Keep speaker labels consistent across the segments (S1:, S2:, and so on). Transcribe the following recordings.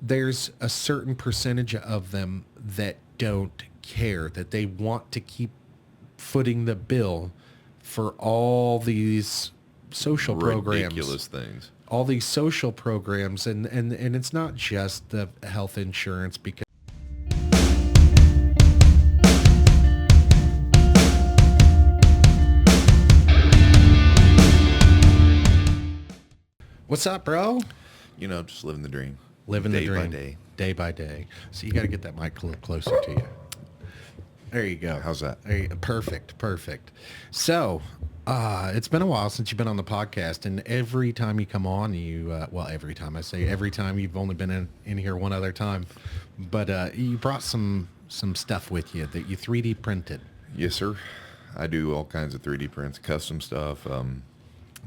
S1: there's a certain percentage of them that don't care, that they want to keep footing the bill for all these social programs,
S2: ridiculous things.
S1: all these social programs, and it's not just the health insurance, because what's up, bro?
S2: Just living the dream.
S1: Living the dream.
S2: Day by day.
S1: Day by day. So you got to get that mic a little closer to you. There you go.
S2: How's that?
S1: Perfect. So, it's been a while since you've been on the podcast, and every time you come on, every time I say every time, you've only been in here one other time, but you brought some stuff with you that you 3D printed.
S2: Yes, sir. I do all kinds of 3D prints, custom stuff,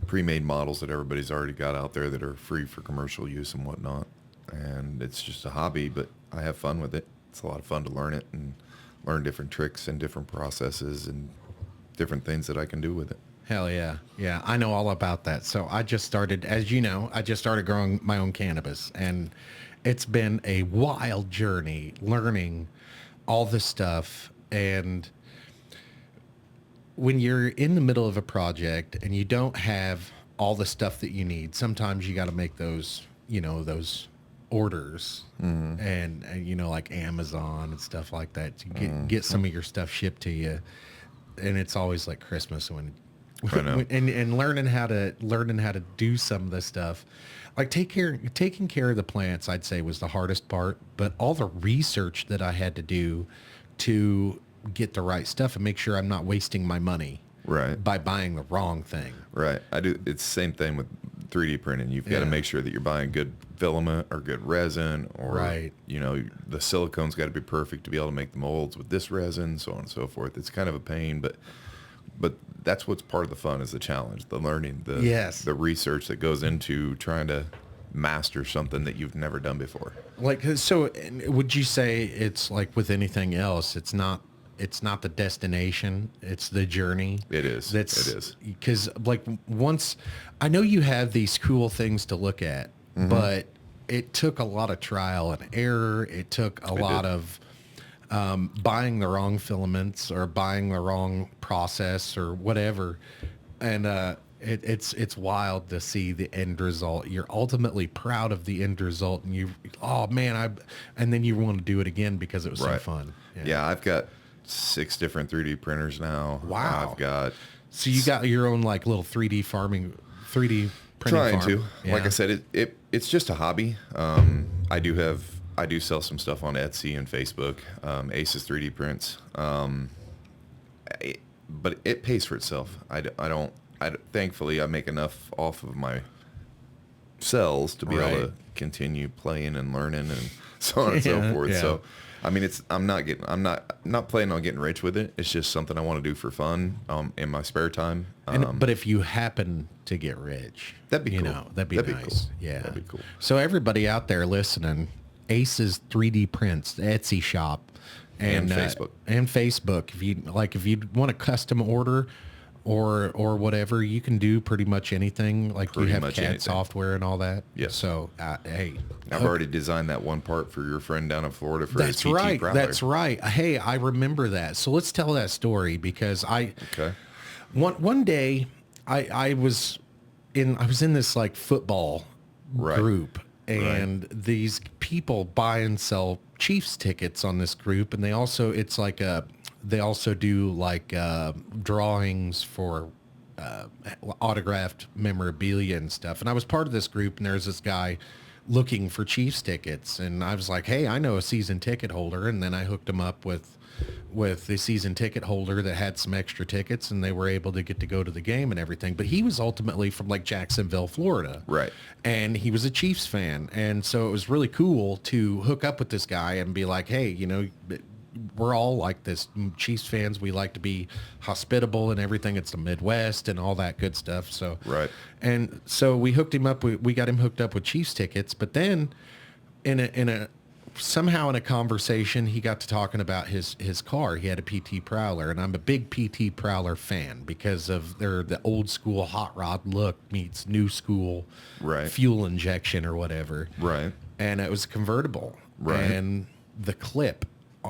S2: pre-made models that everybody's already got out there that are free for commercial use and whatnot. And it's just a hobby, but I have fun with it. It's a lot of fun to learn it and learn different tricks and different processes and different things that I can do with it.
S1: Hell yeah. Yeah, I know all about that. So I just started, as you know, growing my own cannabis, and it's been a wild journey learning all this stuff. And when you're in the middle of a project and you don't have all the stuff that you need, sometimes you got to make those orders, and like Amazon and stuff like that to get some of your stuff shipped to you. And it's always like Christmas when and learning how to do some of this stuff, like taking care of the plants, I'd say was the hardest part, but all the research that I had to do to get the right stuff and make sure I'm not wasting my money by buying the wrong thing.
S2: Right. I do. It's the same thing with 3D printing. You've got to make sure that you're buying good filament or good resin, or the silicone's got to be perfect to be able to make the molds with this resin, so on and so forth. It's kind of a pain, but that's what's part of the fun, is the challenge, the learning, the research that goes into trying to master something that you've never done before.
S1: Like, so would you say it's like with anything else, it's not the destination, it's the journey?
S2: It is. It is.
S1: Because like, once I know you have these cool things to look at, but it took a lot of trial and error. It took a lot of buying the wrong filaments or buying the wrong process or whatever. And it's wild to see the end result. You're ultimately proud of the end result, and and then you want to do it again because it was so fun.
S2: Yeah, I've got 6 different 3D printers now.
S1: Wow.
S2: I've got...
S1: So you got your own like little 3D printing
S2: Trying
S1: farm.
S2: to.
S1: Yeah.
S2: Like I said, it's just a hobby. I do sell some stuff on Etsy and Facebook, Aces 3D prints. But it pays for itself. Thankfully, I make enough off of my sales to be able to continue playing and learning and so on and so forth. Yeah. So, I mean, I'm not planning on getting rich with it. It's just something I want to do for fun in my spare time.
S1: But if you happen to get rich,
S2: that'd be cool.
S1: That'd be nice.
S2: Cool.
S1: Yeah,
S2: that'd be cool.
S1: So everybody out there listening, Aces 3D Prints, the Etsy shop, and
S2: Facebook.
S1: And Facebook. If you want a custom order or whatever, you can do pretty much anything. Like you have CAD software and all that.
S2: Yes.
S1: So hey,
S2: I've already designed that one part for your friend down in Florida for his PT Prowler.
S1: That's right. Hey, I remember that. So let's tell that story, because one day I was in this like football group, and these people buy and sell Chiefs tickets on this group, and they also do like drawings for autographed memorabilia and stuff. And I was part of this group, and there's this guy looking for Chiefs tickets, and I was like, hey, I know a season ticket holder. And then I hooked him up with the season ticket holder that had some extra tickets, and they were able to get to go to the game and everything. But he was ultimately from like Jacksonville, Florida.
S2: Right.
S1: And he was a Chiefs fan. And so it was really cool to hook up with this guy and be like, hey, we're all like this, Chiefs fans. We like to be hospitable and everything. It's the Midwest and all that good stuff. So, and so we hooked him up. We got him hooked up with Chiefs tickets. But then in a somehow in a conversation, he got to talking about his car. He had a PT Prowler, and I'm a big PT Prowler fan because of the old school hot rod look meets new school fuel injection or whatever.
S2: Right.
S1: And it was convertible.
S2: Right.
S1: And the clip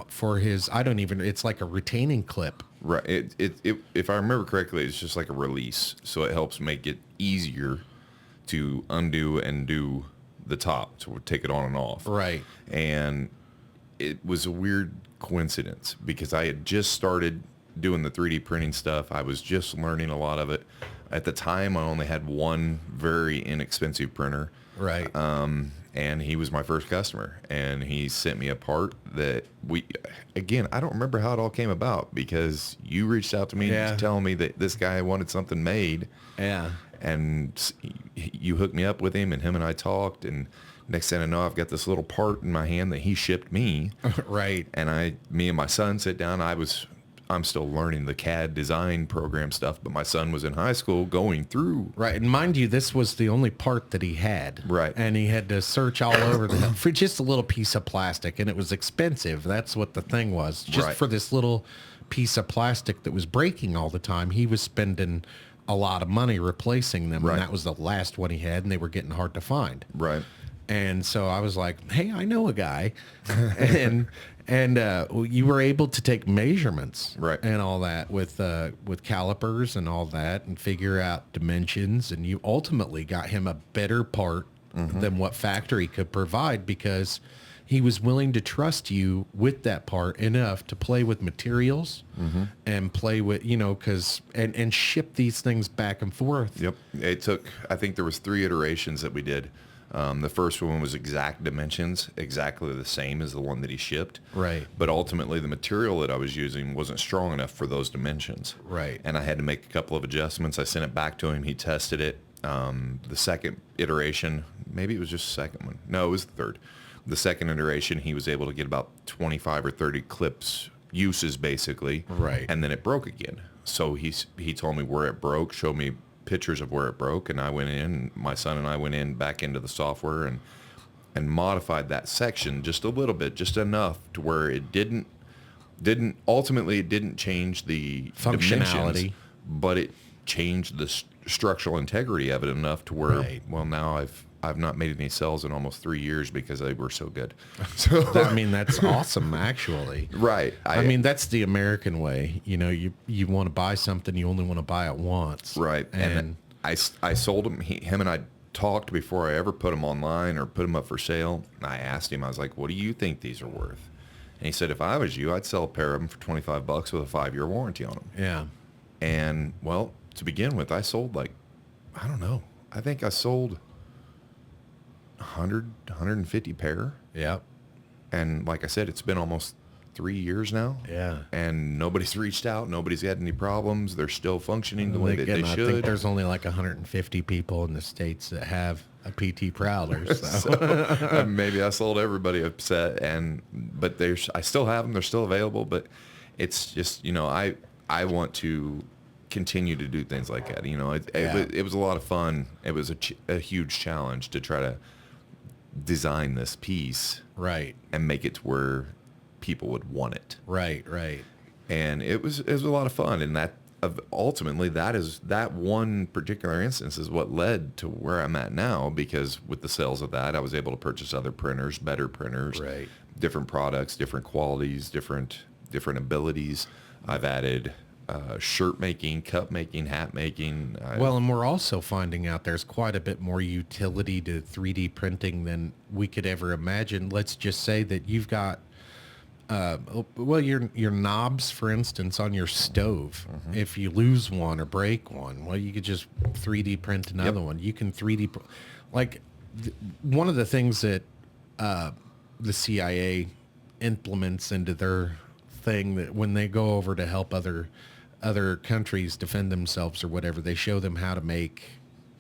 S1: for his, it's like a retaining clip.
S2: Right. It if I remember correctly, it's just like a release. So it helps make it easier to undo and do the top, to take it on and off.
S1: Right.
S2: And it was a weird coincidence because I had just started doing the 3D printing stuff. I was just learning a lot of it. At the time, I only had one very inexpensive printer.
S1: Right.
S2: And he was my first customer, and he sent me a part that I don't remember how it all came about because you reached out to me telling me that this guy wanted something made.
S1: Yeah.
S2: And you hooked me up with him, and him and I talked, and next thing I know, I've got this little part in my hand that he shipped me.
S1: Right.
S2: And me and my son sit down. I'm still learning the CAD design program stuff, but my son was in high school going through.
S1: Right. And mind you, this was the only part that he had.
S2: Right.
S1: And he had to search all over for just a little piece of plastic, and it was expensive. That's what the thing was. Just for this little piece of plastic that was breaking all the time, he was spending a lot of money replacing them.
S2: Right.
S1: And that was the last one he had, and they were getting hard to find.
S2: Right.
S1: And so I was like, hey, I know a guy. and you were able to take measurements and all that with calipers and all that and figure out dimensions. And you ultimately got him a better part than what factory could provide because he was willing to trust you with that part enough to play with materials and play with, and ship these things back and forth.
S2: Yep. It took, I think there was 3 iterations that we did. The first one was exact dimensions, exactly the same as the one that he shipped.
S1: Right.
S2: But ultimately, the material that I was using wasn't strong enough for those dimensions.
S1: Right.
S2: And I had to make a couple of adjustments. I sent it back to him. He tested it. The second iteration, maybe it was just the second one. No, it was the third. The second iteration, he was able to get about 25 or 30 clips, uses basically.
S1: Right.
S2: And then it broke again. So he told me where it broke, showed me pictures of where it broke, and I went in, my son and I went in back into the software and modified that section just a little bit, just enough to where it didn't change the
S1: functionality,
S2: but it changed the structural integrity of it enough to where, well, now I've not made any sales in almost 3 years because they were so good. So
S1: that's awesome, actually.
S2: Right.
S1: I mean, that's the American way. You want to buy something, you only want to buy it once.
S2: Right. And I sold him. Him and I talked before I ever put him online or put him up for sale. I asked him, I was like, what do you think these are worth? And he said, if I was you, I'd sell a pair of them for $25 with a 5-year warranty on them.
S1: Yeah.
S2: And, well, to begin with, I sold I don't know. I think I sold 100, 150 pair.
S1: Yep.
S2: And like I said, it's been almost 3 years now.
S1: Yeah.
S2: And nobody's reached out. Nobody's had any problems. They're still functioning the way that they should.
S1: I think there's only 150 people in the States that have a PT Prowler.
S2: So maybe I sold everybody a set, but I still have them. They're still available, but it's just, I want to continue to do things like that. It was a lot of fun. It was a huge challenge to try to design this piece and make it to where people would want it.
S1: Right.
S2: And it was a lot of fun, and ultimately that one particular instance is what led to where I'm at now, because with the sales of that, I was able to purchase other printers, better printers, different products, different qualities, different abilities. I've added shirt making, cup making, hat making.
S1: Well, and we're also finding out there's quite a bit more utility to 3D printing than we could ever imagine. Let's just say that you've got, your knobs, for instance, on your stove. If you lose one or break one, well, you could just 3D print another one. You can 3D, one of the things that the CIA implements into their thing, that when they go over to help other countries defend themselves or whatever, they show them how to make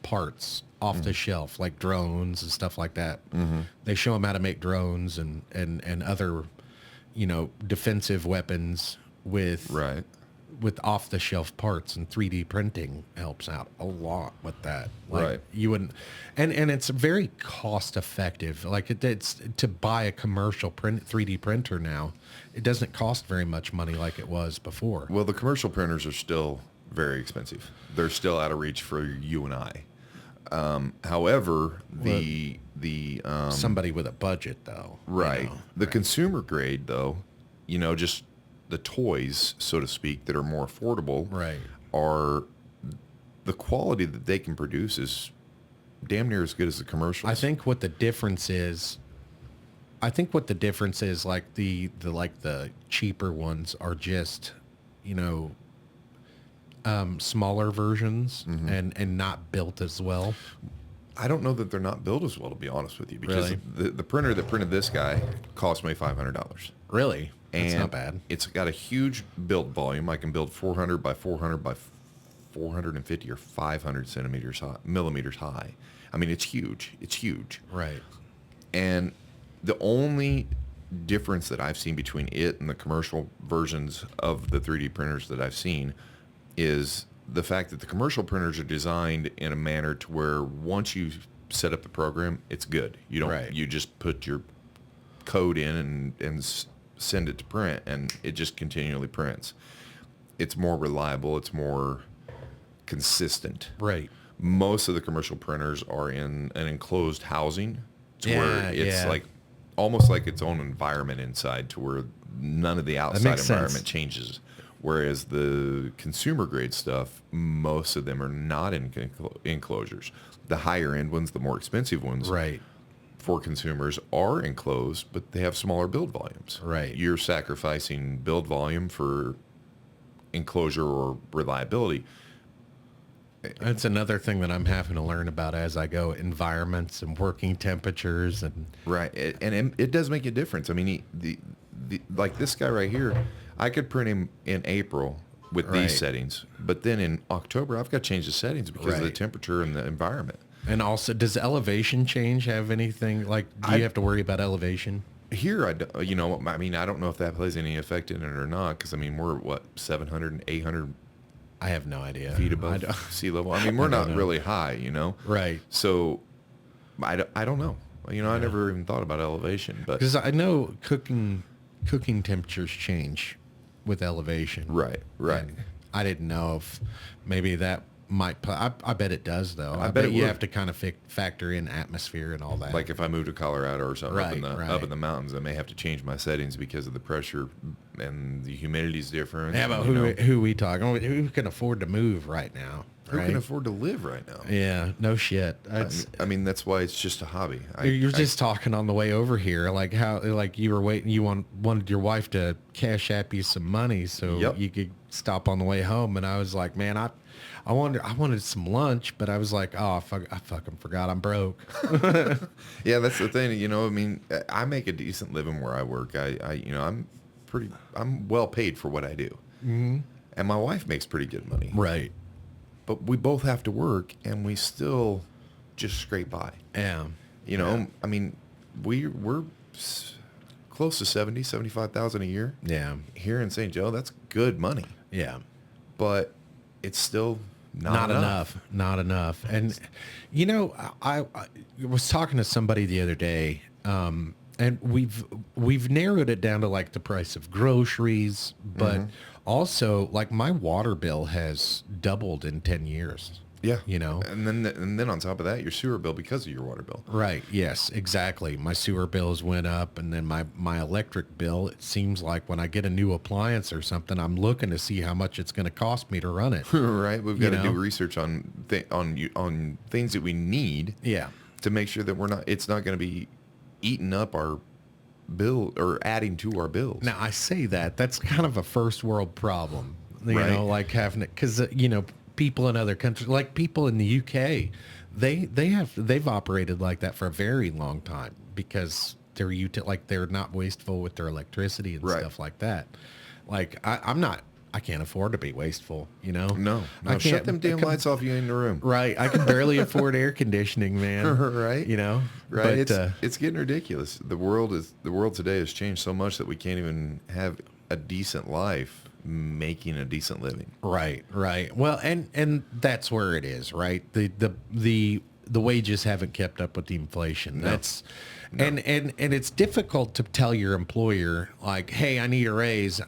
S1: parts off the shelf, like drones and stuff like that. They show them how to make drones and other, defensive weapons with with off the shelf parts, and 3D printing helps out a lot with that. Like,
S2: Right.
S1: you wouldn't, and it's very cost effective. Like, it's to buy a commercial 3D printer now. It doesn't cost very much money like it was before.
S2: Well, the commercial printers are still very expensive. They're still out of reach for you and I. However,
S1: Somebody with a budget, though.
S2: right. The consumer grade, though, just the toys, so to speak, that are more affordable,
S1: Right.
S2: are the quality that they can produce is damn near as good as the commercials.
S1: I think what the difference is, like the cheaper ones are just, smaller versions and not built as well.
S2: I don't know that they're not built as well, to be honest with you, because
S1: Really?
S2: the printer that printed this guy cost me $500.
S1: Really? That's
S2: And
S1: not bad.
S2: it's got a huge build volume. I can build 400 by 400 by 450 or 500 millimeters high. I mean, it's huge. It's huge.
S1: Right.
S2: And the only difference that I've seen between it and the commercial versions of the 3D printers that I've seen is the fact that the commercial printers are designed in a manner to where once you set up the program, it's good. You don't.
S1: Right.
S2: You just put your code in and send it to print, and it just continually prints. It's more reliable. It's more consistent.
S1: Right.
S2: Most of the commercial printers are in an enclosed housing to where it's
S1: yeah.
S2: like almost like its own environment inside, to where none of the outside
S1: makes
S2: environment
S1: sense.
S2: changes. Whereas the consumer grade stuff, most of them are not in enclosures. The higher end ones, the more expensive ones,
S1: Right.
S2: for consumers are enclosed, but they have smaller build volumes.
S1: Right.
S2: You're sacrificing build volume for enclosure or reliability.
S1: That's another thing that I'm having to learn about as I go, environments and working temperatures and
S2: Right, and it does make a difference. I mean, like this guy right here, I could print him in April with
S1: Right.
S2: these settings, but then in October I've got to change the settings because of the
S1: Right.
S2: temperature and the environment.
S1: and also, does elevation change have anything, like, do you have to worry about elevation?
S2: Here, I mean, I don't know if that plays any effect in it or not, because I mean, we're what 700 and 800
S1: I have no idea.
S2: feet
S1: I
S2: above
S1: don't-
S2: sea level. I mean, we're
S1: I don't
S2: not
S1: know.
S2: really high,
S1: Right.
S2: So I don't know. I never even thought about elevation, but
S1: Because I know cooking temperatures change with elevation.
S2: right.
S1: And I didn't know if maybe that might play. I bet it does, though. I,
S2: bet
S1: bet
S2: it
S1: you
S2: would.
S1: have to kind of factor in atmosphere and all that.
S2: Like if I move to Colorado or something
S1: Right,
S2: up
S1: right.
S2: in the mountains, I may have to change my settings because of the pressure and the humidity's different.
S1: yeah, but who we talking? Who can afford to move right now?
S2: who
S1: right?
S2: can afford to live right now?
S1: Yeah, no shit.
S2: I mean, that's why it's just a hobby.
S1: You're just talking on the way over here, like how, like you were waiting. You wanted your wife to cash app you some money so
S2: Yep.
S1: you could stop on the way home. And I was like, man, I wanted some lunch, but I was like, oh, I fucking forgot I'm broke.
S2: Yeah, that's the thing. I mean, I make a decent living where I work. I'm well paid for what I do, and my wife makes pretty good money.
S1: Right.
S2: But we both have to work, and we still just scrape by.
S1: Yeah.
S2: I mean, we're close to 75,000 a year
S1: Yeah.
S2: here in St. Joe. That's good money,
S1: Yeah.
S2: but it's still
S1: Not enough. Not enough. And I was talking to somebody the other day, and we've narrowed it down to like the price of groceries, but also like my water bill has doubled in 10 years.
S2: Yeah,
S1: And
S2: then on top of that, your sewer bill because of your water bill.
S1: right. Yes, exactly. My sewer bills went up, and then my electric bill, it seems like when I get a new appliance or something, I'm looking to see how much it's going to cost me to run it.
S2: Right, we've got to
S1: You
S2: do
S1: know?
S2: research on things that we need
S1: Yeah.
S2: to make sure that it's not going to be eating up our bill or adding to our bills.
S1: Now I say that's kind of a first world problem,
S2: Right.
S1: like having it, because people in other countries, like people in the UK, they've operated like that for a very long time because they're not wasteful with their electricity and
S2: Right.
S1: stuff like that. Like I can't afford to be wasteful,
S2: No,
S1: I can't
S2: shut them damn lights off. You in the room,
S1: Right, I can barely afford air conditioning, man.
S2: right? Right.
S1: But,
S2: It's getting ridiculous. The world today has changed so much that we can't even have a decent life. making a decent living.
S1: Right. Well, and that's where it is, right? The wages haven't kept up with the inflation.
S2: No.
S1: That's and it's difficult to tell your employer like, hey, I need a raise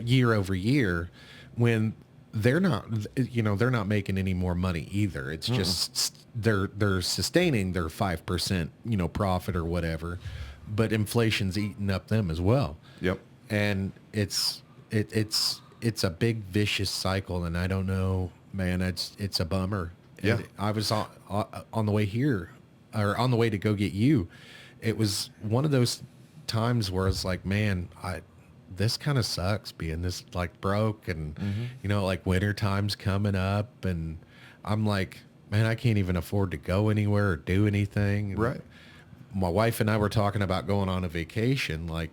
S1: year over year, when they're not, they're not making any more money either. It's just they're sustaining their 5%, profit or whatever, but inflation's eating up them as well.
S2: Yep.
S1: And it's a big vicious cycle, and I don't know, man. It's a bummer.
S2: Yeah.
S1: And I was on the way here, or on the way to go get you. It was one of those times where it's like, man, this kind of sucks being this like broke, and like winter time's coming up, and I'm like, man, I can't even afford to go anywhere or do anything. And
S2: right.
S1: My wife and I were talking about going on a vacation, like,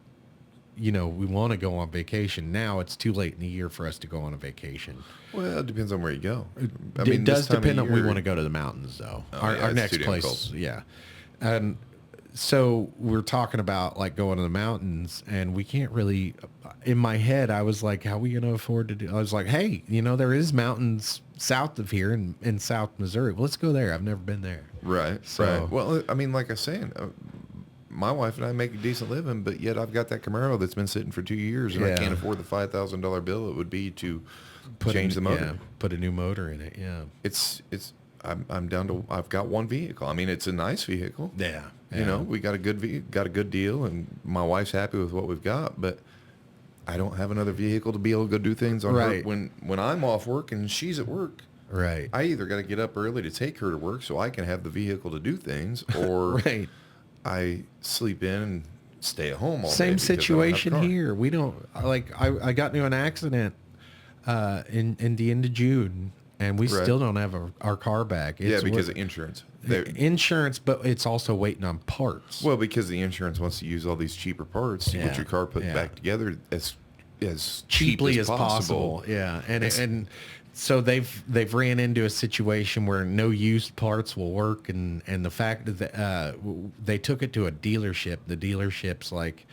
S1: we want to go on vacation now. It's too late in the year for us to go on a vacation.
S2: Well, it depends on where you go.
S1: It does depend on. We want to go to the mountains, though. Our next place, yeah. And so we're talking about like going to the mountains, and we can't really. In my head, I was like, "How are we going to afford to do?" I was like, "Hey, there is mountains south of here in South Missouri. Well, let's go there. I've never been there."
S2: Right.
S1: So,
S2: right. Well, I mean, like I was saying. My wife and I make a decent living, but yet I've got that Camaro that's been sitting for 2 years, and I can't afford the $5,000 bill it would be to change the motor.
S1: Yeah, put a new motor in it. Yeah,
S2: I'm down to, I've got one vehicle. I mean, it's a nice vehicle.
S1: Yeah.
S2: We got a good deal, and my wife's happy with what we've got, but I don't have another vehicle to be able to go do things on her when I'm off work and she's at work.
S1: Right.
S2: I either got to get up early to take her to work so I can have the vehicle to do things, or
S1: right.
S2: I sleep in and stay at home all day.
S1: Same situation here. We don't I got into an accident in the end of June, and we still don't have our car back.
S2: Because of insurance.
S1: Insurance, but it's also waiting on parts.
S2: Well, because the insurance wants to use all these cheaper parts to get your car put back together as
S1: cheaply as possible. Yeah, and so they've ran into a situation where no used parts will work, and the fact that they took it to a dealership. The dealership's like,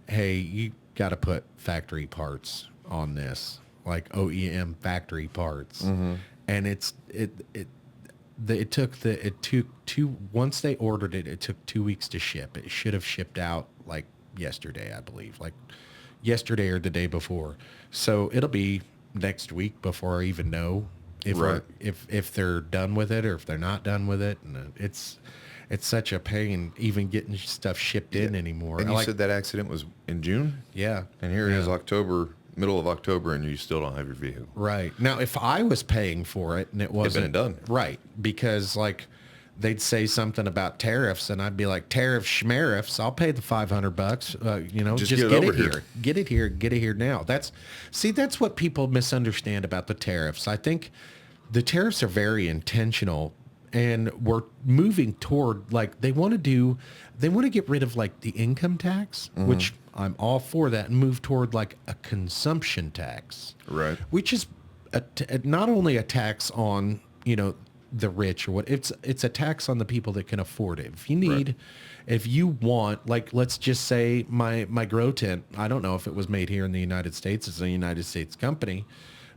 S1: hey, you got to put factory parts on this, like OEM factory parts, and it took once they ordered it, it took 2 weeks to ship. It should have shipped out like yesterday, I believe, like yesterday or the day before. So it'll be next week before I even know if they're done with it or if they're not done with it. And it's such a pain even getting stuff shipped in anymore.
S2: And you said that accident was in June?
S1: Yeah.
S2: And here it is middle of October, and you still don't have your vehicle.
S1: Right. Now, if I was paying for it and it wasn't
S2: been done.
S1: Right. Because like they'd say something about tariffs, and I'd be like, tariffs, schmariffs, I'll pay the $500. Just get it here. Get it here now. That's what people misunderstand about the tariffs. I think the tariffs are very intentional, and we're moving toward like they want to get rid of like the income tax, which I'm all for that, and move toward like a consumption tax,
S2: right?
S1: Which is not only a tax on the rich or what, it's a tax on the people that can afford it. If you want, like, let's just say my grow tent, I don't know if it was made here in the United States, it's a United States company,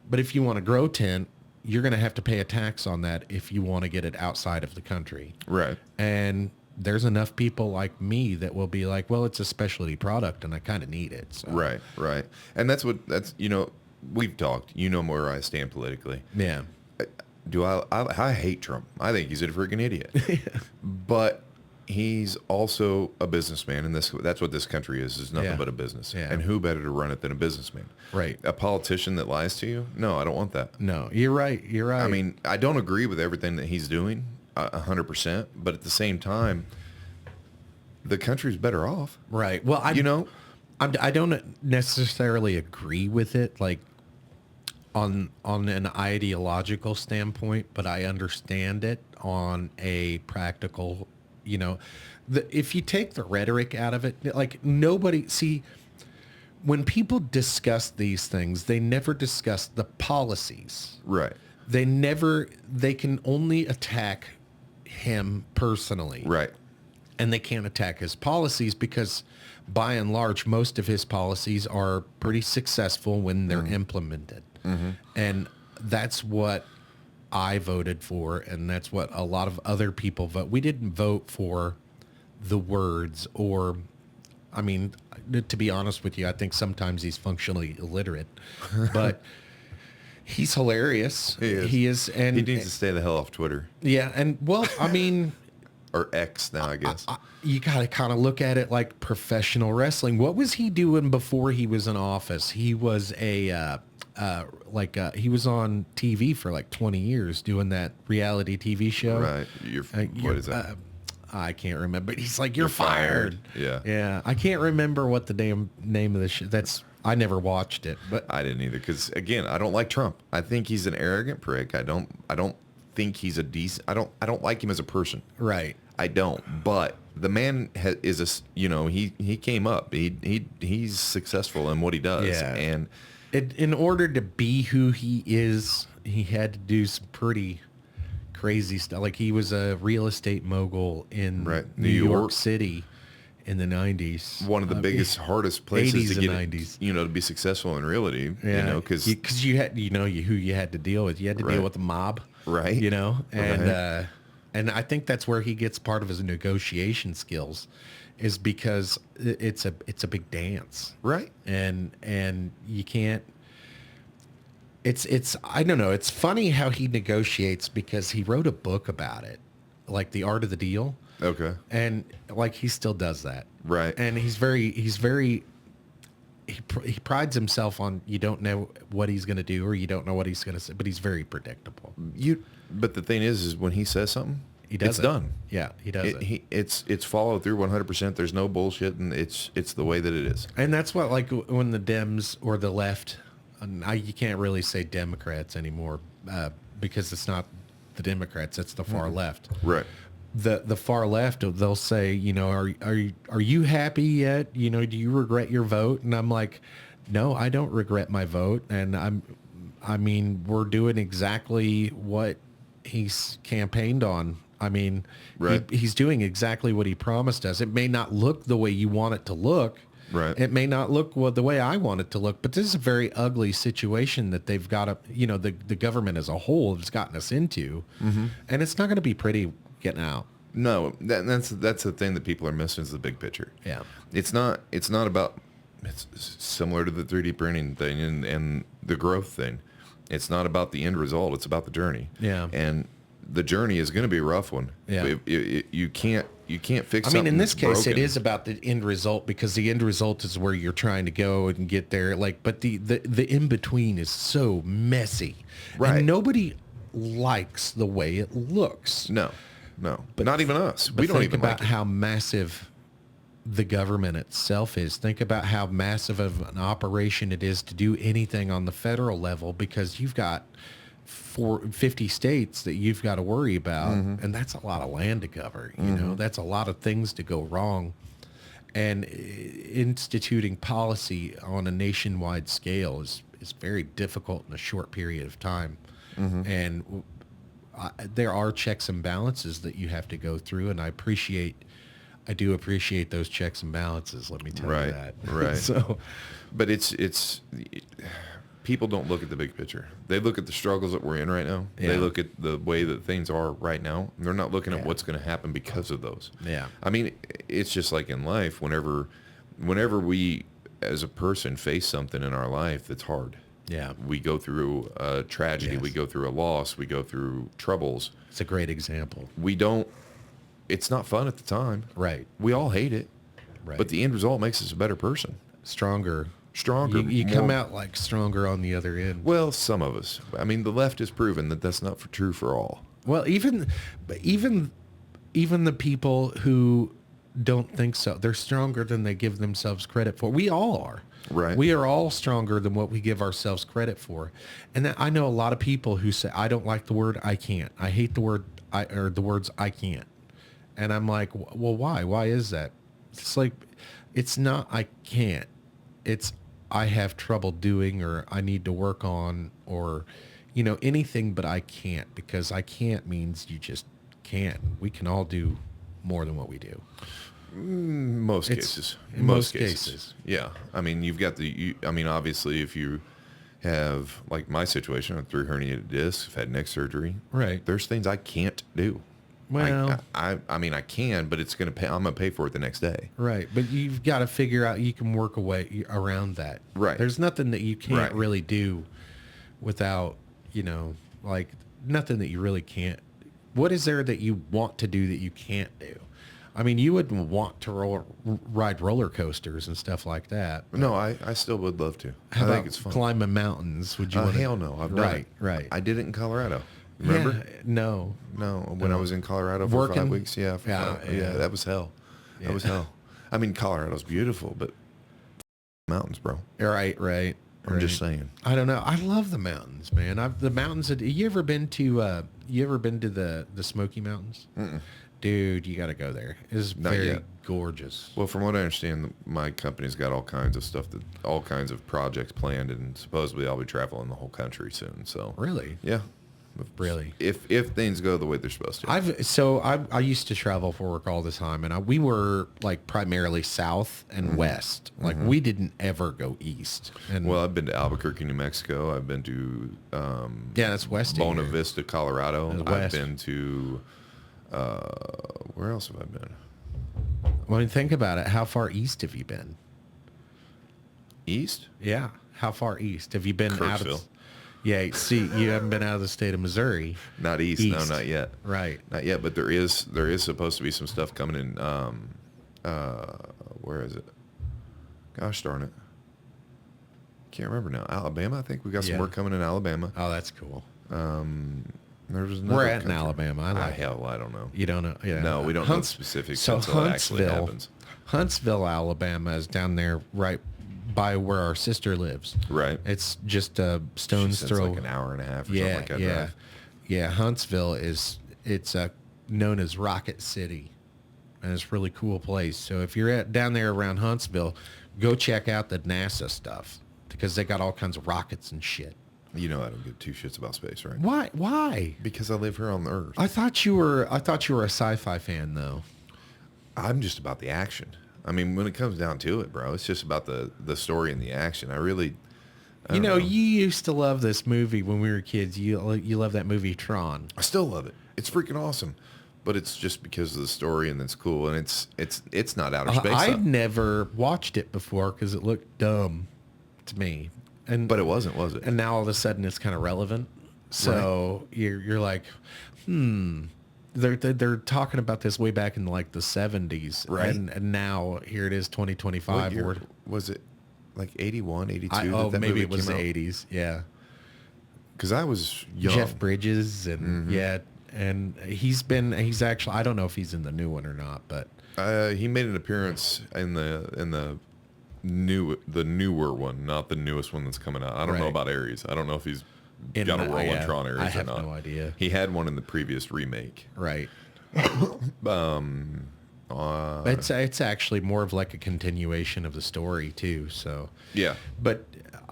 S1: but if you want a grow tent, you're going to have to pay a tax on that if you want to get it outside of the country.
S2: Right.
S1: And there's enough people like me that will be like, well, it's a specialty product and I kind of need it. So.
S2: Right. And that's we've talked, where I stand politically.
S1: Yeah.
S2: I hate Trump. I think he's a freaking idiot. But he's also a businessman, and that's what this country is nothing but a business.
S1: Yeah.
S2: And who better to run it than a businessman?
S1: Right.
S2: A politician that lies to you? No, I don't want that.
S1: No, you're right. I
S2: mean, I don't agree with everything that he's doing 100%, but at the same time, the country's better off.
S1: Right. Well, I don't necessarily agree with it, like, on an ideological standpoint, but I understand it on a practical, if you take the rhetoric out of it, like when people discuss these things, they never discuss the policies.
S2: Right.
S1: They can only attack him personally.
S2: Right.
S1: and they can't attack his policies because by and large, most of his policies are pretty successful when they're implemented. And that's what I voted for, and that's what a lot of other people vote. We didn't vote for the words, or, I mean, to be honest with you, I think sometimes he's functionally illiterate, but he's hilarious. He is, and
S2: he needs to stay the hell off Twitter.
S1: Yeah, and well, I mean,
S2: or X now, I guess.
S1: You got to kind of look at it like professional wrestling. What was he doing before he was in office? He was he was on TV for like 20 years doing that reality TV show.
S2: Right. What is that?
S1: I can't remember. But he's like, you're fired.
S2: Yeah.
S1: Yeah. I can't remember what the damn name of the show. I never watched it, but
S2: I didn't either. Because again, I don't like Trump. I think he's an arrogant prick. I don't think he's a decent. I don't like him as a person.
S1: Right.
S2: I don't. But the man he came up. He's successful in what he does.
S1: Yeah.
S2: And
S1: in order to be who he is, he had to do some pretty crazy stuff. Like he was a real estate mogul in New York City in the 90s.
S2: One of the biggest, hardest places
S1: 80s
S2: to get,
S1: and 90s.
S2: To be successful in realty.
S1: Yeah.
S2: Because
S1: you had, who you had to deal with. You had to deal with the mob.
S2: Right.
S1: And I think that's where he gets part of his negotiation skills, is because it's a big dance.
S2: Right.
S1: And you can't. It's I don't know. It's funny how he negotiates, because he wrote a book about it, like The Art of the Deal.
S2: Okay.
S1: And like he still does that.
S2: Right.
S1: And he prides himself on, you don't know what he's going to do, or you don't know what he's going to say, but he's very predictable.
S2: But the thing is when he says something,
S1: it's
S2: done.
S1: Yeah, he does it.
S2: It's followed through 100%. There's no bullshit, and it's the way that it is.
S1: And that's what, like, when the Dems or the left, you can't really say Democrats anymore, because it's not the Democrats, it's the far left.
S2: Right.
S1: The far left, they'll say, are you happy yet? Do you regret your vote? And I'm like, no, I don't regret my vote. And we're doing exactly what he's campaigned on. I mean,
S2: right.
S1: He's doing exactly what he promised us. It may not look the way you want it to look.
S2: Right.
S1: It may not look the way I want it to look, but this is a very ugly situation that they've got the government as a whole has gotten us into. And it's not going to be pretty getting out.
S2: No, that's the thing that people are missing, is the big picture.
S1: Yeah.
S2: It's not about, it's similar to the 3D printing thing and the growth thing. It's not about the end result. It's about the journey.
S1: Yeah.
S2: And the journey is going to be a rough one.
S1: Yeah.
S2: You can't fix something.
S1: In this case,
S2: broken.
S1: it is about the end result, because the end result is where you're trying to go and get there. But the in between is so messy.
S2: Right.
S1: And nobody likes the way it looks.
S2: No, but not even us.
S1: But
S2: We don't
S1: think
S2: even
S1: about
S2: like it.
S1: how massive the government itself is. Think about how massive of an operation it is to do anything on the federal level, because you've got 50 states that you've got to worry about, and that's a lot of land to cover. That's a lot of things to go wrong. And instituting policy on a nationwide scale is very difficult in a short period of time. And there are checks and balances that you have to go through, and I do appreciate those checks and balances. Let me tell you that.
S2: Right.
S1: So,
S2: but it's people don't look at the big picture. They look at the struggles that we're in right now.
S1: Yeah.
S2: They look at the way that things are right now. They're not looking at what's going to happen because of those.
S1: Yeah.
S2: I mean, it's just like in life. Whenever we, as a person, face something in our life that's hard.
S1: Yeah.
S2: We go through a tragedy.
S1: Yes.
S2: We go through a loss. We go through troubles.
S1: It's a great example.
S2: It's not fun at the time.
S1: Right.
S2: We all hate it.
S1: Right.
S2: But the end result makes us a better person.
S1: Stronger. You
S2: more,
S1: come out like stronger on the other end.
S2: Well, some of us. I mean, the left has proven that that's not true for all.
S1: Well, even the people who don't think so, they're stronger than they give themselves credit for. We all are.
S2: Right.
S1: We are all stronger than what we give ourselves credit for. And I know a lot of people who say, I don't like the word I can't. I hate the word the words I can't. And I'm like, well, why? Why is that? It's like, it's not I can't. It's I have trouble doing, or I need to work on, or, anything but I can't, because I can't means you just can't. We can all do more than what we do.
S2: Most cases.
S1: In most cases.
S2: Yeah. I mean, you've got obviously, if you have, like my situation, I have 3 herniated discs, I've had neck surgery.
S1: Right.
S2: There's things I can't do.
S1: Well,
S2: I mean, I can, but it's going to pay. I'm going to pay for it the next day.
S1: Right. But you've got to figure out, you can work a way around that.
S2: Right.
S1: There's nothing that you can't really do without, like nothing that you really can't. What is there that you want to do that you can't do? I mean, you wouldn't want to ride roller coasters and stuff like that.
S2: No, I still would love to.
S1: How
S2: I
S1: about
S2: think it's fun.
S1: climbing mountains? Would you?
S2: Hell no. I've done it.
S1: Right.
S2: I did it in Colorado. Remember?
S1: Yeah, no.
S2: When I was in Colorado for
S1: Working?
S2: 5 weeks. Yeah, that was hell.
S1: Yeah.
S2: That was hell. I mean, Colorado's beautiful, but mountains, bro.
S1: Right.
S2: I'm just saying.
S1: I don't know. I love the mountains, man. The mountains. You ever been to? The Smoky Mountains?
S2: Mm-mm.
S1: Dude, you got to go there. It's
S2: Not
S1: very
S2: yet.
S1: gorgeous.
S2: Well, from what I understand, my company's got all kinds of stuff, all kinds of projects planned, and supposedly I'll be traveling the whole country soon. So
S1: Really?
S2: yeah.
S1: Really?
S2: If things go the way they're supposed to.
S1: I used to travel for work all the time, and we were like primarily south and west. Like we didn't ever go east. And
S2: Well, I've been to Albuquerque, New Mexico. I've been to
S1: that's west. of
S2: Bona
S1: here.
S2: Vista, Colorado.
S1: That's
S2: I've
S1: west.
S2: been to where else have I been?
S1: Well, think about it. How far east have you been?
S2: East?
S1: Yeah. How far east have you been? Out
S2: Kirksville.
S1: of? Yeah. See, you haven't been out of the state of Missouri.
S2: Not east. No, not yet.
S1: Right.
S2: Not yet, but there is supposed to be some stuff coming in. Where is it? Gosh darn it. Can't remember now. Alabama, I think we got some work coming in Alabama.
S1: Oh, that's cool.
S2: There's another
S1: We're at in
S2: country.
S1: Alabama. I like.
S2: Hell, I don't know.
S1: You don't know? Yeah.
S2: No, we don't know the specifics
S1: So
S2: until it actually happens.
S1: Huntsville, Alabama is down there right by where our sister lives.
S2: Right.
S1: It's just a stone's
S2: It's
S1: throw.
S2: like an hour and a half or something like that.
S1: Yeah.
S2: Drive.
S1: Yeah. Huntsville it's known as Rocket City, and it's a really cool place. So if you're down there around Huntsville, go check out the NASA stuff because they got all kinds of rockets and shit.
S2: You know I don't give 2 shits about space, right?
S1: Why?
S2: Because I live here on the Earth.
S1: I thought you were a sci-fi fan though.
S2: I'm just about the action. I mean, when it comes down to it, bro, it's just about the story and the action. I don't know.
S1: You used to love this movie when we were kids. You love that movie Tron.
S2: I still love it. It's freaking awesome. But it's just because of the story and it's cool and it's not outer space.
S1: I'd never watched it before because it looked dumb to me.
S2: But it wasn't, was it?
S1: And now all of a sudden it's kind of relevant. So you're like, They're talking about this way back in like the 70s.
S2: Right.
S1: And now here it is 2025.
S2: What year was it? Like 81, 82?
S1: Maybe it was the 80s. Yeah.
S2: Because I was young.
S1: Jeff Bridges and and he's actually, I don't know if he's in the new one or not, but
S2: he made an appearance in the newer one, not the newest one that's coming out. I don't know about Ares. I don't know if he's got a role in Tron Ares or not.
S1: I have no idea.
S2: He had one in the previous remake.
S1: Right. It's actually more of like a continuation of the story too. So
S2: yeah,
S1: but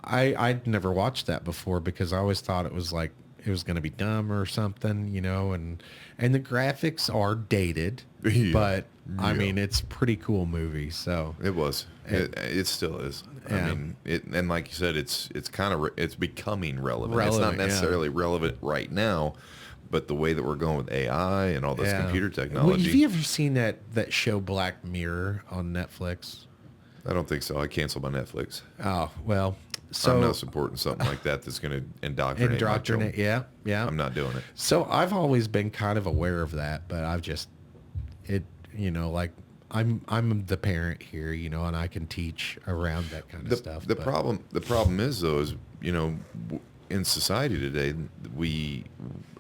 S1: I'd never watched that before because I always thought it was like it was going to be dumb or something, and the graphics are dated, but I mean it's a pretty cool movie. So
S2: it was. It still is.
S1: Yeah.
S2: I mean, and like you said, it's becoming relevant. It's not necessarily relevant right now, but the way that we're going with AI and all this computer technology.
S1: Well, have you ever seen that show Black Mirror on Netflix?
S2: I don't think so. I canceled my Netflix.
S1: Oh, well. So
S2: I'm not supporting something like that that's going to indoctrinate my children.
S1: Yeah.
S2: I'm not doing it.
S1: So I've always been kind of aware of that, but like I'm the parent here, and I can teach around that kind of stuff.
S2: The problem is though, is in society today,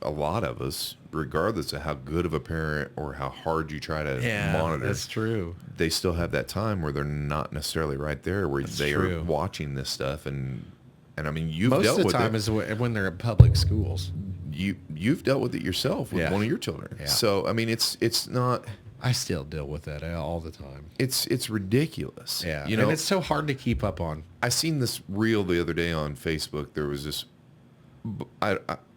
S2: a lot of us, regardless of how good of a parent or how hard you try to monitor,
S1: that's true.
S2: They still have that time where they're not necessarily right there, where they are watching this stuff, and I mean, you've
S1: most
S2: dealt
S1: of the
S2: with
S1: time
S2: it.
S1: is when they're in public schools.
S2: You've dealt with it yourself with one of your children.
S1: Yeah.
S2: So I mean, it's not.
S1: I still deal with that all the time.
S2: It's ridiculous.
S1: Yeah, and it's so hard to keep up on.
S2: I seen this reel the other day on Facebook. There was this.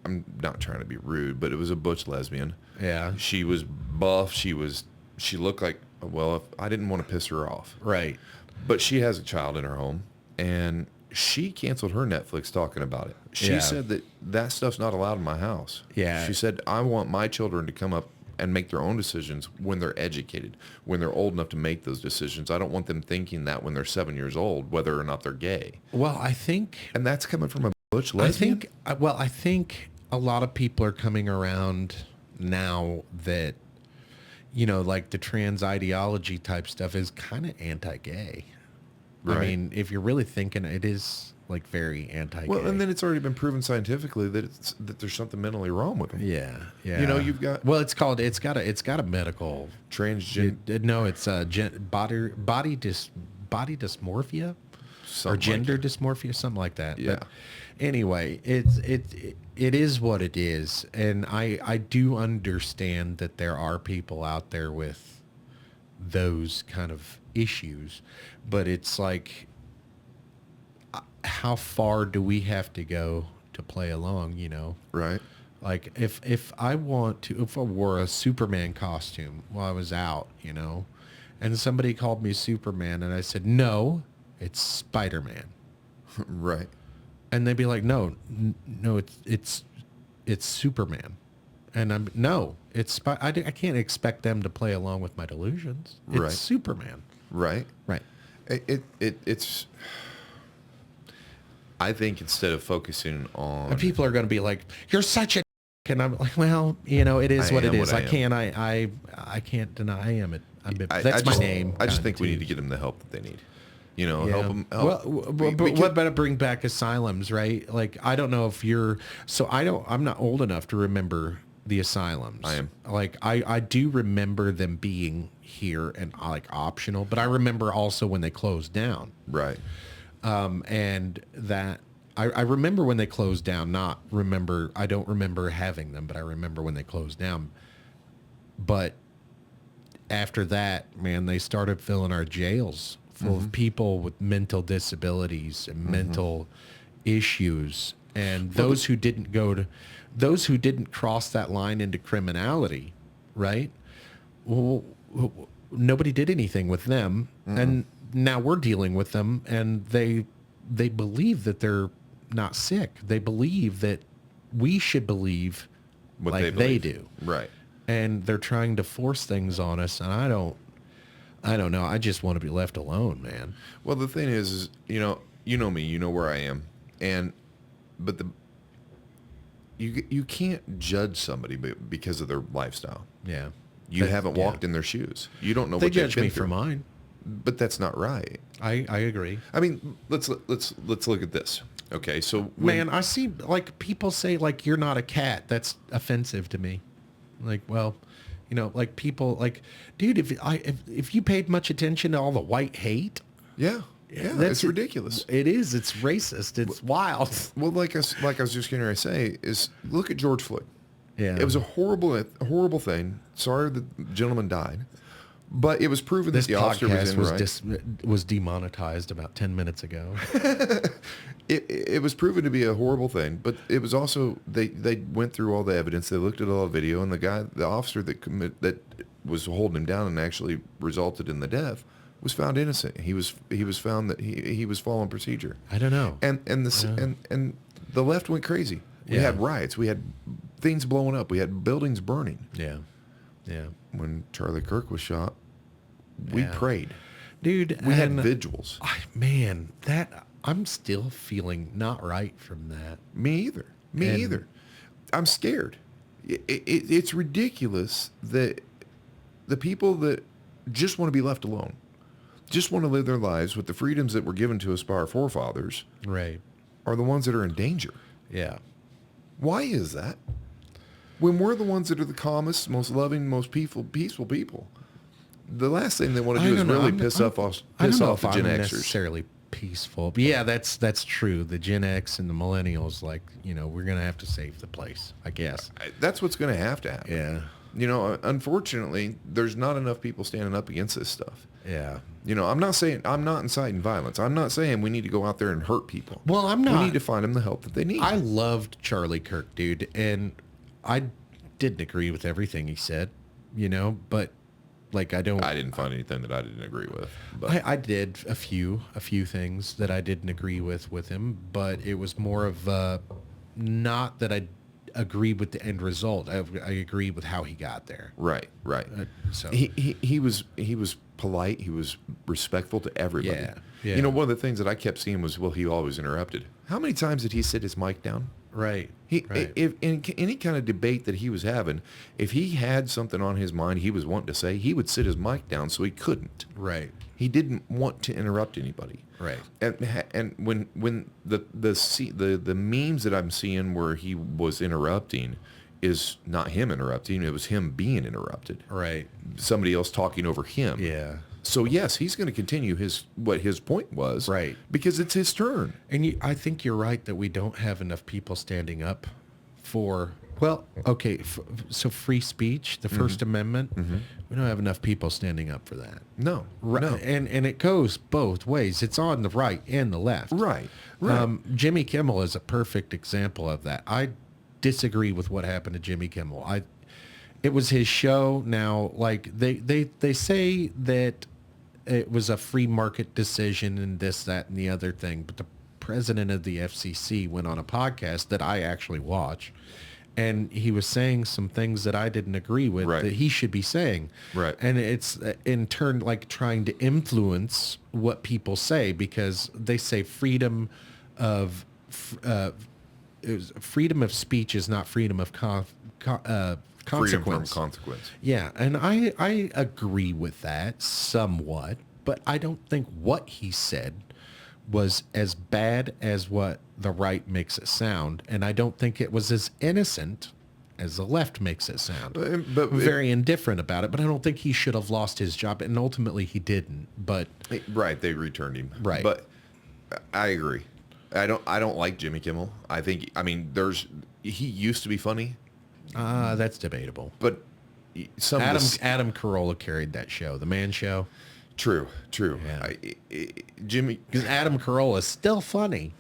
S2: I'm not trying to be rude, but it was a butch lesbian.
S1: Yeah.
S2: She was buff. She was she looked like, well, if I didn't want to piss her off.
S1: Right.
S2: But she has a child in her home, and she canceled her Netflix talking about it. She said that stuff's not allowed in my house.
S1: Yeah.
S2: She said, I want my children to come up and make their own decisions when they're educated, when they're old enough to make those decisions. I don't want them thinking that when they're 7 years old, whether or not they're gay.
S1: Well, I think...
S2: And that's coming from a butch lesbian?
S1: I think a lot of people are coming around now that, you know, like the trans ideology type stuff is kind of anti-gay. Right. I mean, if you're really thinking, it is like very anti-gay.
S2: Well, and then it's already been proven scientifically that there's something mentally wrong with them.
S1: Yeah, yeah.
S2: You know, you've got...
S1: Well, it's got a medical... No, it's body dysmorphia? Something or gender dysmorphia, something like that.
S2: Yeah.
S1: But anyway, it is what it is. And I do understand that there are people out there with those kind of issues, but it's like, how far do we have to go to play along, you know?
S2: Right.
S1: Like if I wore a Superman costume while I was out, you know, and somebody called me Superman and I said, no, it's Spider-Man.
S2: Right.
S1: And they'd be like, no, it's Superman. And I can't expect them to play along with my delusions. It's Superman.
S2: Right.
S1: Right.
S2: It's I think instead of focusing on...
S1: And people are going to be like, you're such a... And I'm like, well, you know, it is what it is. I can't deny I am it. That's my name.
S2: I just think we need to get them the help that they need. You know, help them.
S1: Well, but what about bring back asylums, right? Like, I don't know if you're... So I'm not old enough to remember the asylums.
S2: I am.
S1: Like, I do remember them being here and like optional, but I remember also when they closed down.
S2: Right.
S1: And that I remember when they closed down, I don't remember having them, but I remember when they closed down. But after that, man, they started filling our jails full of people with mental disabilities and mental issues. And those who didn't cross that line into criminality, right? Well, nobody did anything with them. And now we're dealing with them, and they believe that they're not sick. They believe that we should believe
S2: what
S1: like they do.
S2: Right.
S1: And they're trying to force things on us, and I don't know. I just want to be left alone, man.
S2: Well, the thing is you know me, you know where I am, but you can't judge somebody because of their lifestyle.
S1: Yeah.
S2: You haven't walked in their shoes. You don't know
S1: they
S2: what they've
S1: judge
S2: been
S1: me
S2: through.
S1: for mine.
S2: But that's not right.
S1: I agree.
S2: I mean, let's look at this. Okay, so
S1: man, I see like people say like you're not a cat. That's offensive to me. Like, well, you know, like people like, dude, if you paid much attention to all the white hate,
S2: yeah, it's ridiculous.
S1: It is. It's racist. It's wild.
S2: Well, like I was just going to say, is look at George Floyd.
S1: Yeah,
S2: it was a horrible thing. Sorry the gentleman died. But it was proven that the officer
S1: was demonetized about 10 minutes ago.
S2: It was proven to be a horrible thing, but it was also they went through all the evidence. They looked at all the video, and the officer that was holding him down and actually resulted in the death was found innocent. He was found that he was following procedure.
S1: I don't know.
S2: And the left went crazy. We had riots. We had things blowing up. We had buildings burning.
S1: Yeah. Yeah.
S2: When Charlie Kirk was shot, we prayed.
S1: Dude,
S2: we had vigils.
S1: Man, I'm still feeling not right from that.
S2: Me either. Either. I'm scared. It's ridiculous that the people that just want to be left alone, just want to live their lives with the freedoms that were given to us by our forefathers,
S1: right,
S2: are the ones that are in danger.
S1: Yeah.
S2: Why is that? When we're the ones that are the calmest, most loving, most peaceful people, the last thing they want to do is really piss off the Gen Xers.
S1: Necessarily peaceful, but yeah, that's true. The Gen X and the millennials, like, you know, we're gonna have to save the place, I guess.
S2: That's what's gonna have to happen.
S1: Yeah.
S2: You know, unfortunately, there's not enough people standing up against this stuff.
S1: Yeah.
S2: You know, I'm not inciting violence. I'm not saying we need to go out there and hurt people.
S1: Well, I'm not.
S2: We need to find them the help that they need.
S1: I loved Charlie Kirk, dude, and I didn't agree with everything he said, you know, but Like
S2: I didn't find anything that I didn't agree with. But
S1: I did a few things that I didn't agree with him, but it was more of not that I agreed with the end result. I agreed with how he got there.
S2: right.
S1: So
S2: He was polite. He was respectful to everybody.
S1: Yeah.
S2: You know, one of the things that I kept seeing was, well, he always interrupted. How many times did he sit his mic down?
S1: right.
S2: If in any kind of debate that he was having, if he had something on his mind he was wanting to say, he would sit his mic down so he couldn't.
S1: Right.
S2: He didn't want to interrupt anybody.
S1: Right.
S2: And when the memes that I'm seeing where he was interrupting is not him interrupting, it was him being interrupted.
S1: Right.
S2: Somebody else talking over him.
S1: Yeah.
S2: So yes, he's going to continue what his point was,
S1: Right.
S2: Because it's his turn.
S1: And I think you're right that we don't have enough people standing up for, well, okay, so free speech, the First Amendment, we don't have enough people standing up for that.
S2: No,
S1: Right.
S2: no.
S1: And it goes both ways. It's on the right and the left.
S2: Right.
S1: Jimmy Kimmel is a perfect example of that. I disagree with what happened to Jimmy Kimmel. It was his show. Now, like they say that it was a free market decision and this, that, and the other thing. But the president of the FCC went on a podcast that I actually watch, and he was saying some things that I didn't agree with
S2: Right.
S1: that he should be saying.
S2: Right.
S1: And it's in turn like trying to influence what people say, because they say freedom of freedom of speech is not freedom of consequence.
S2: Freedom from consequence.
S1: Yeah, and I agree with that somewhat, but I don't think what he said was as bad as what the right makes it sound, and I don't think it was as innocent as the left makes it sound.
S2: But
S1: Very indifferent about it, but I don't think he should have lost his job, and ultimately he didn't. But
S2: right, they returned him.
S1: Right.
S2: But I agree. I don't like Jimmy Kimmel. He used to be funny,
S1: that's debatable.
S2: but
S1: Adam Carolla carried that show, the Man Show.
S2: True.
S1: Yeah.
S2: Jimmy,
S1: Because Adam Carolla is still funny.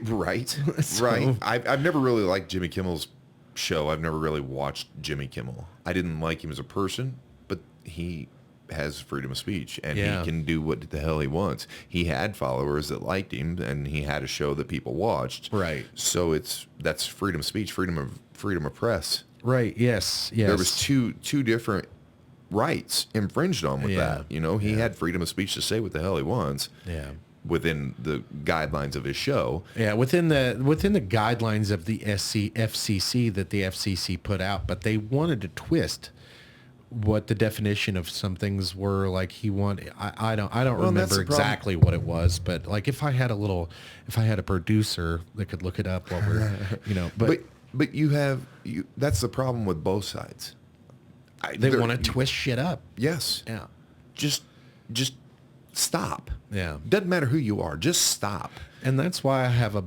S2: right,
S1: So-
S2: right. I've never really liked Jimmy Kimmel's show. I've never really watched Jimmy Kimmel. I didn't like him as a person, but he has freedom of speech, and
S1: Yeah.
S2: he can do what the hell he wants. He had followers that liked him, and he had a show that people watched.
S1: Right.
S2: So that's freedom of speech, freedom of press.
S1: Right. Yes.
S2: There was two different rights infringed on with
S1: Yeah.
S2: that. You know, he had freedom of speech to say what the hell he wants.
S1: Yeah.
S2: Within the guidelines of his show.
S1: Yeah, within the guidelines of the FCC that the FCC put out, but they wanted to twist what the definition of some things were. Like he wanted, I don't remember exactly what it was, but like if I had a producer that could look it up while we're,
S2: but that's the problem with both sides.
S1: They want to twist shit up.
S2: Yes.
S1: Yeah.
S2: Just stop.
S1: Yeah.
S2: Doesn't matter who you are. Just stop.
S1: And that's why I have a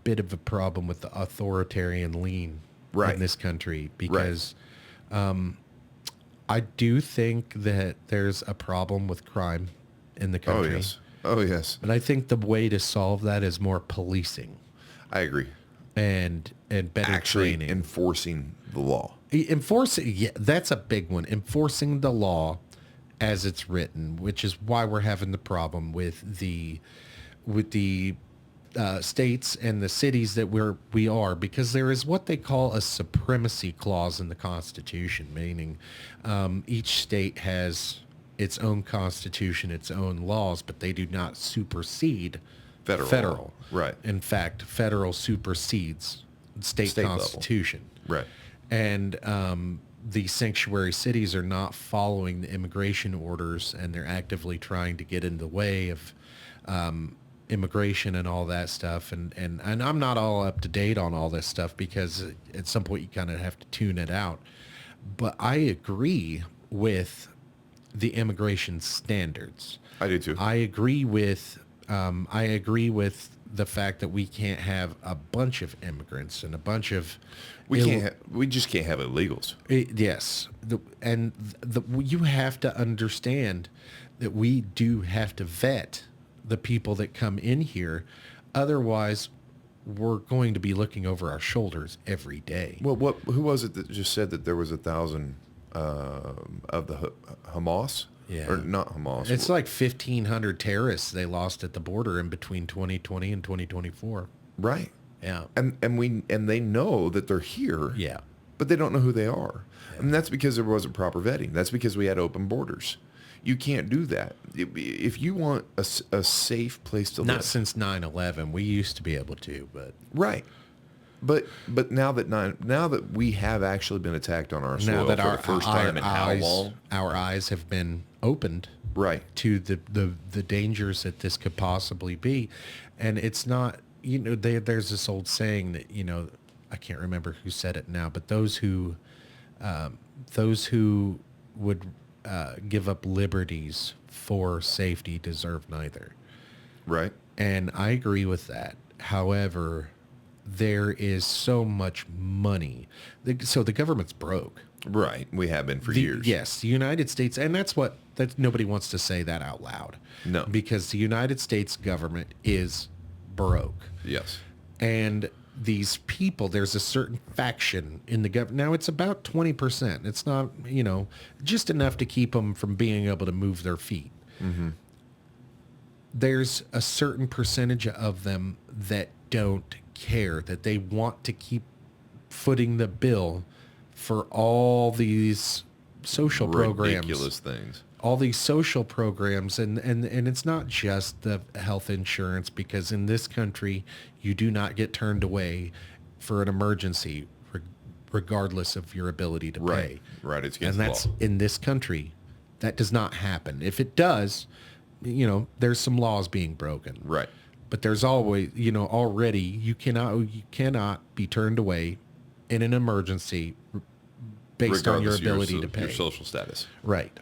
S1: bit of a problem with the authoritarian lean in this country, because I do think that there's a problem with crime in the country.
S2: Oh, yes.
S1: And I think the way to solve that is more policing
S2: I agree.
S1: and better training.
S2: Enforcing the law.
S1: Enforcing, yeah, that's a big one. Enforcing the law as it's written, which is why we're having the problem with the states and the cities that we are, because there is what they call a supremacy clause in the Constitution, meaning each state has its own constitution, its own laws, but they do not supersede federal.
S2: Right.
S1: In fact, federal supersedes state constitution.
S2: Level. Right.
S1: And the sanctuary cities are not following the immigration orders, and they're actively trying to get in the way of immigration and all that stuff. And I'm not all up to date on all this stuff, because at some point you kind of have to tune it out. But I agree with the immigration standards.
S2: I do too.
S1: I agree with the fact that we can't have a bunch of immigrants and a bunch of
S2: we just can't have illegals.
S1: Yes, you have to understand that we do have to vet the people that come in here. Otherwise, we're going to be looking over our shoulders every day.
S2: Well, who was it that just said that there was 1,000 of the Hamas.
S1: Yeah.
S2: Or not Hamas.
S1: It's like 1,500 terrorists they lost at the border in between 2020 and 2024.
S2: Right.
S1: Yeah.
S2: And they know that they're here.
S1: Yeah.
S2: But they don't know who they are. Yeah. And that's because there wasn't proper vetting. That's because we had open borders. You can't do that. If you want a safe place to live.
S1: Not since 9/11. We used to be able to, but
S2: right. But now that we have actually been attacked on our soil for the first time in how long?
S1: Our eyes have been opened
S2: right
S1: to the dangers that this could possibly be. And it's not, there's this old saying that, I can't remember who said it now, but those who would give up liberties for safety deserve neither.
S2: Right.
S1: And I agree with that. However, there is so much money. So the government's broke.
S2: Right. We have been for years.
S1: Yes. The United States, and that's nobody wants to say that out loud.
S2: No.
S1: Because the United States government is broke.
S2: Yes.
S1: And these people, there's a certain faction in the government. Now, it's about 20%. It's not, just enough to keep them from being able to move their feet.
S2: Mm-hmm.
S1: There's a certain percentage of them that don't care, that they want to keep footing the bill for all these social programs.
S2: Ridiculous things.
S1: All these social programs, and it's not just the health insurance, because in this country, you do not get turned away for an emergency, regardless of your ability to pay.
S2: Right, it's against
S1: the law.
S2: In
S1: this country, that does not happen. If it does, there's some laws being broken.
S2: Right.
S1: But there's always, already you cannot be turned away in an emergency based on your ability to pay.
S2: Your social status.
S1: Right.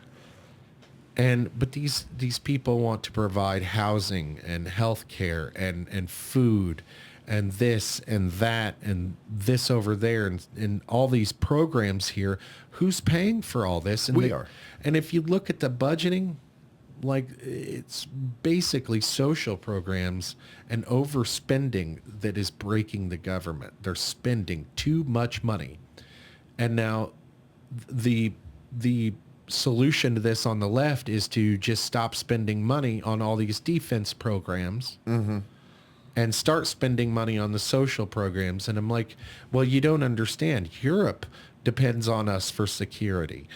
S1: But these people want to provide housing and health care and food and this and that and this over there and all these programs here. Who's paying for all this? And
S2: we are.
S1: And if you look at the budgeting, like, it's basically social programs and overspending that is breaking the government. They're spending too much money. And now the solution to this on the left is to just stop spending money on all these defense programs and start spending money on the social programs. And I'm like, well, you don't understand. Europe depends on us for security.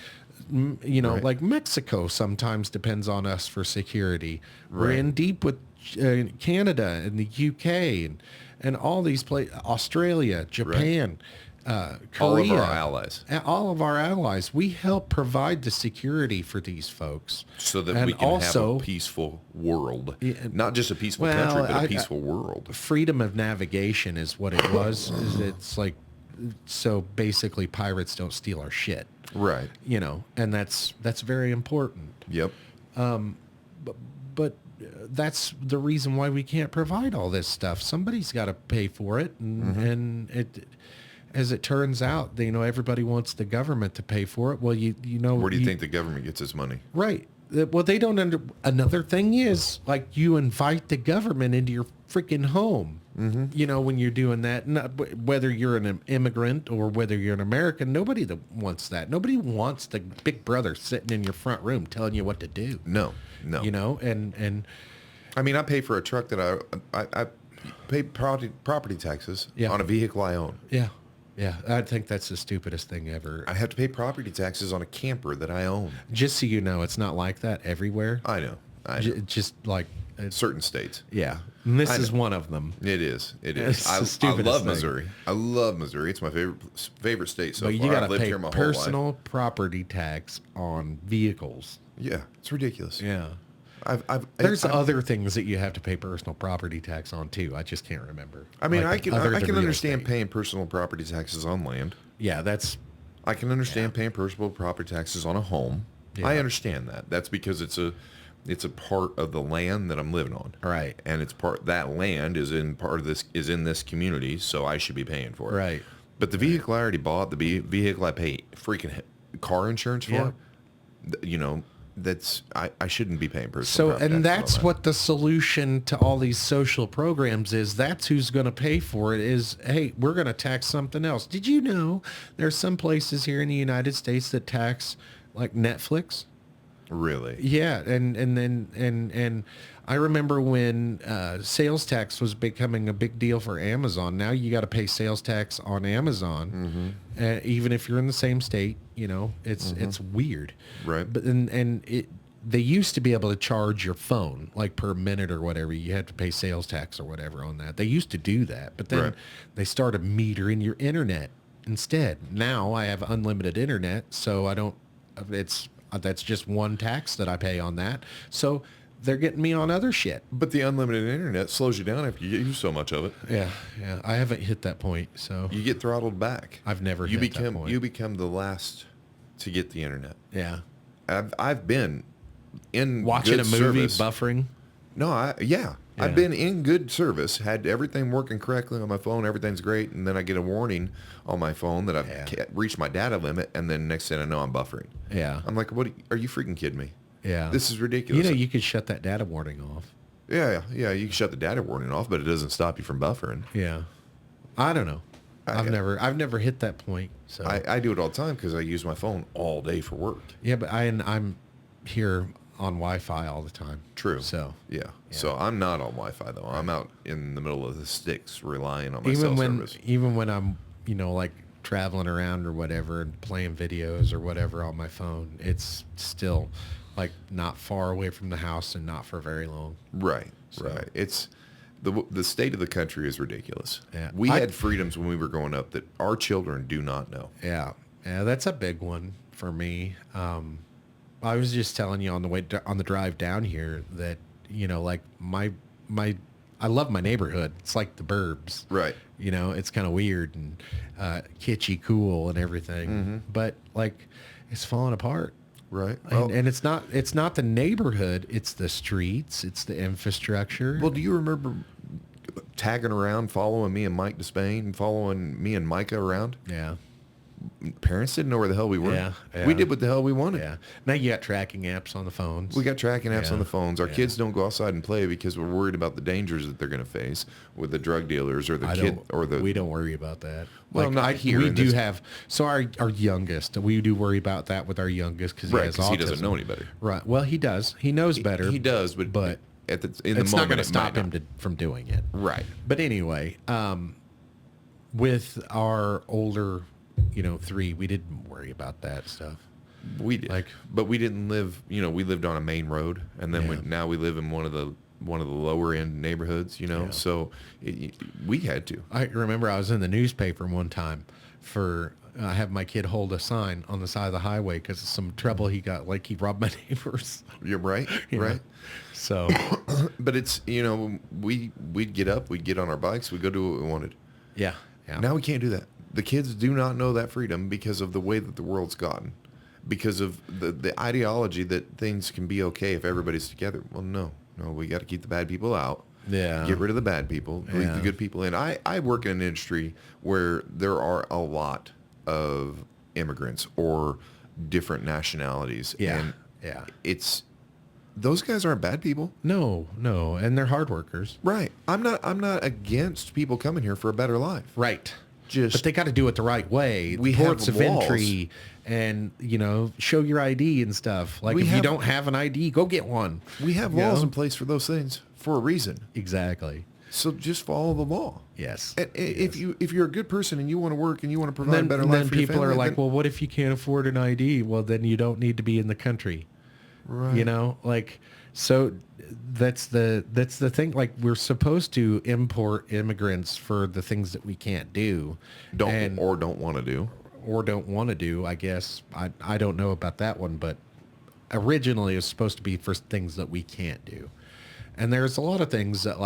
S2: Right.
S1: Like Mexico sometimes depends on us for security.
S2: Right.
S1: We're in deep with Canada and the UK and all these places, Australia, Japan, Korea.
S2: All of our allies.
S1: All of our allies. We help provide the security for these folks.
S2: So that we can also have a peaceful world. Not just a peaceful country, but a peaceful world.
S1: Freedom of navigation is what it was. It's like, so basically pirates don't steal our shit.
S2: Right.
S1: And that's very important.
S2: Yep.
S1: But that's the reason why we can't provide all this stuff. Somebody's got to pay for it. And it, as it turns out, everybody wants the government to pay for it. Well, where
S2: do you think the government gets its money?
S1: Right. Well, they don't another thing is, like, you invite the government into your freaking home. When you're doing that, whether you're an immigrant or whether you're an American, nobody wants that. Nobody wants the big brother sitting in your front room telling you what to do.
S2: No.
S1: And
S2: I mean, I pay for a truck that I pay property taxes on a vehicle I own.
S1: Yeah. Yeah, I think that's the stupidest thing ever.
S2: I have to pay property taxes on a camper that I own.
S1: Just so you know, it's not like that everywhere.
S2: I know.
S1: Just like
S2: certain states.
S1: Yeah. And this is one of them.
S2: It is. I love Missouri. I love Missouri. It's my favorite state so far.
S1: You got
S2: I've
S1: to
S2: lived
S1: pay
S2: here my whole life.
S1: personal property tax on vehicles.
S2: Yeah, it's ridiculous.
S1: Yeah. There's other things that you have to pay personal property tax on too. I just can't remember.
S2: I mean, I can understand paying personal property taxes on land.
S1: Yeah,
S2: I can understand paying personal property taxes on a home. Yeah. I understand that. That's because it's a part of the land that I'm living on.
S1: Right.
S2: And that land is in this community, so I should be paying for it.
S1: Right.
S2: But the vehicle I already bought, the vehicle I pay freaking car insurance for, I shouldn't be paying personal
S1: So,
S2: property
S1: and
S2: tax
S1: that's
S2: on that.
S1: what the solution to all these social programs is. That's who's going to pay for it is, hey, we're going to tax something else. Did you know there's some places here in the United States that tax like Netflix?
S2: Really?
S1: Yeah, and I remember when sales tax was becoming a big deal for Amazon. Now you got to pay sales tax on Amazon, even if you're in the same state. You know, it's weird,
S2: Right.
S1: But they used to be able to charge your phone like per minute or whatever. You had to pay sales tax or whatever on that. They used to do that, but then
S2: Right.
S1: they started metering your internet instead. Now I have unlimited internet, so I don't. That's just one tax that I pay on that. So they're getting me on other shit.
S2: But the unlimited internet slows you down after you use so much of it.
S1: Yeah. I haven't hit that point, so
S2: You get throttled back.
S1: I've never hit that point.
S2: You become the last to get the internet.
S1: Yeah.
S2: I've been in
S1: Watching
S2: good
S1: a movie,
S2: service.
S1: buffering.
S2: No,
S1: Yeah.
S2: I've been in good service, had everything working correctly on my phone, everything's great, and then I get a warning on my phone that I've reached my data limit, and then next thing I know, I'm buffering.
S1: Yeah.
S2: I'm like, what? Are you freaking kidding me?
S1: Yeah.
S2: This is ridiculous.
S1: You know, you could shut that data warning off.
S2: Yeah. You can shut the data warning off, but it doesn't stop you from buffering.
S1: Yeah. I don't know. I've never hit that point. So
S2: I do it all the time because I use my phone all day for work.
S1: yeah, but I'm here on Wi-Fi all the time.
S2: True.
S1: So
S2: Yeah. So I'm not on Wi-Fi though. I'm out in the middle of the sticks, relying on my
S1: even
S2: cell
S1: when
S2: service.
S1: even when I'm like traveling around or whatever and playing videos or whatever on my phone, it's still like not far away from the house and not for very long.
S2: Right. Right. It's the state of the country is ridiculous.
S1: Yeah.
S2: We had freedoms when we were growing up that our children do not know.
S1: Yeah, that's a big one for me. I was just telling you on the drive down here that like my I love my neighborhood. It's like the burbs.
S2: Right.
S1: It's kind of weird and kitschy, cool, and everything. But like, it's falling apart.
S2: Right.
S1: And it's not the neighborhood. It's the streets. It's the infrastructure.
S2: Well, do you remember tagging around, following me and Mike Despain, following me and Micah around?
S1: Yeah.
S2: Parents didn't know where the hell we were.
S1: Yeah.
S2: We did what the hell we wanted.
S1: Yeah. Now you got tracking apps on the phones.
S2: We got tracking apps
S1: Yeah.
S2: on the phones. Our
S1: Yeah.
S2: kids don't go outside and play because we're worried about the dangers that they're going to face with the drug dealers or the
S1: We don't worry about that.
S2: Well, not here
S1: We
S2: in
S1: do
S2: this-
S1: have. So our youngest, we do worry about that with our youngest because he
S2: Right,
S1: has
S2: 'cause
S1: autism.
S2: he doesn't know any better.
S1: Right. Well, he does. He knows better.
S2: He does, but in
S1: it's
S2: the
S1: not
S2: moment
S1: going to
S2: it
S1: stop
S2: might
S1: him
S2: not.
S1: from doing it.
S2: Right.
S1: But anyway, with our older, 3, we didn't worry about that stuff.
S2: We did, but we didn't live. We lived on a main road, and then
S1: Yeah.
S2: now we live in one of the lower end neighborhoods.
S1: Yeah.
S2: So we had to.
S1: I remember I was in the newspaper one time for have my kid hold a sign on the side of the highway because of some trouble he got, like he robbed my neighbors.
S2: You're right.
S1: You know?
S2: Right.
S1: So,
S2: But it's we'd get up, we'd get on our bikes, we'd go do what we wanted.
S1: yeah.
S2: Now we can't do that. The kids do not know that freedom because of the way that the world's gotten, because of the ideology that things can be okay if everybody's together. Well, no, we got to keep the bad people out.
S1: Yeah.
S2: Get rid of the bad people, leave
S1: Yeah.
S2: the good people in. I work in an industry where there are a lot of immigrants or different nationalities.
S1: Yeah.
S2: And
S1: Yeah.
S2: those guys aren't bad people.
S1: No, and they're hard workers.
S2: Right. I'm not against people coming here for a better life.
S1: Right.
S2: Just
S1: But they got to do it the right way.
S2: We
S1: Ports
S2: have
S1: of
S2: walls.
S1: entry and, show your ID and stuff. Like
S2: We
S1: if you
S2: have-
S1: don't have an ID, go get one.
S2: we have
S1: You
S2: laws
S1: know?
S2: in place for those things for a reason.
S1: Exactly.
S2: So just follow the law.
S1: Yes.
S2: And if you're a good person and you want to work and you want to provide
S1: then,
S2: a better
S1: and
S2: life
S1: then
S2: for your
S1: people are
S2: family,
S1: like,
S2: then-
S1: well, what if you can't afford an ID? Well, then you don't need to be in the country.
S2: Right.
S1: So that's the thing. Like we're supposed to import immigrants for the things that we can't do,
S2: don't want to do.
S1: or don't want to do. I guess I don't know about that one, but originally it's supposed to be for things that we can't do. And there's a lot of things that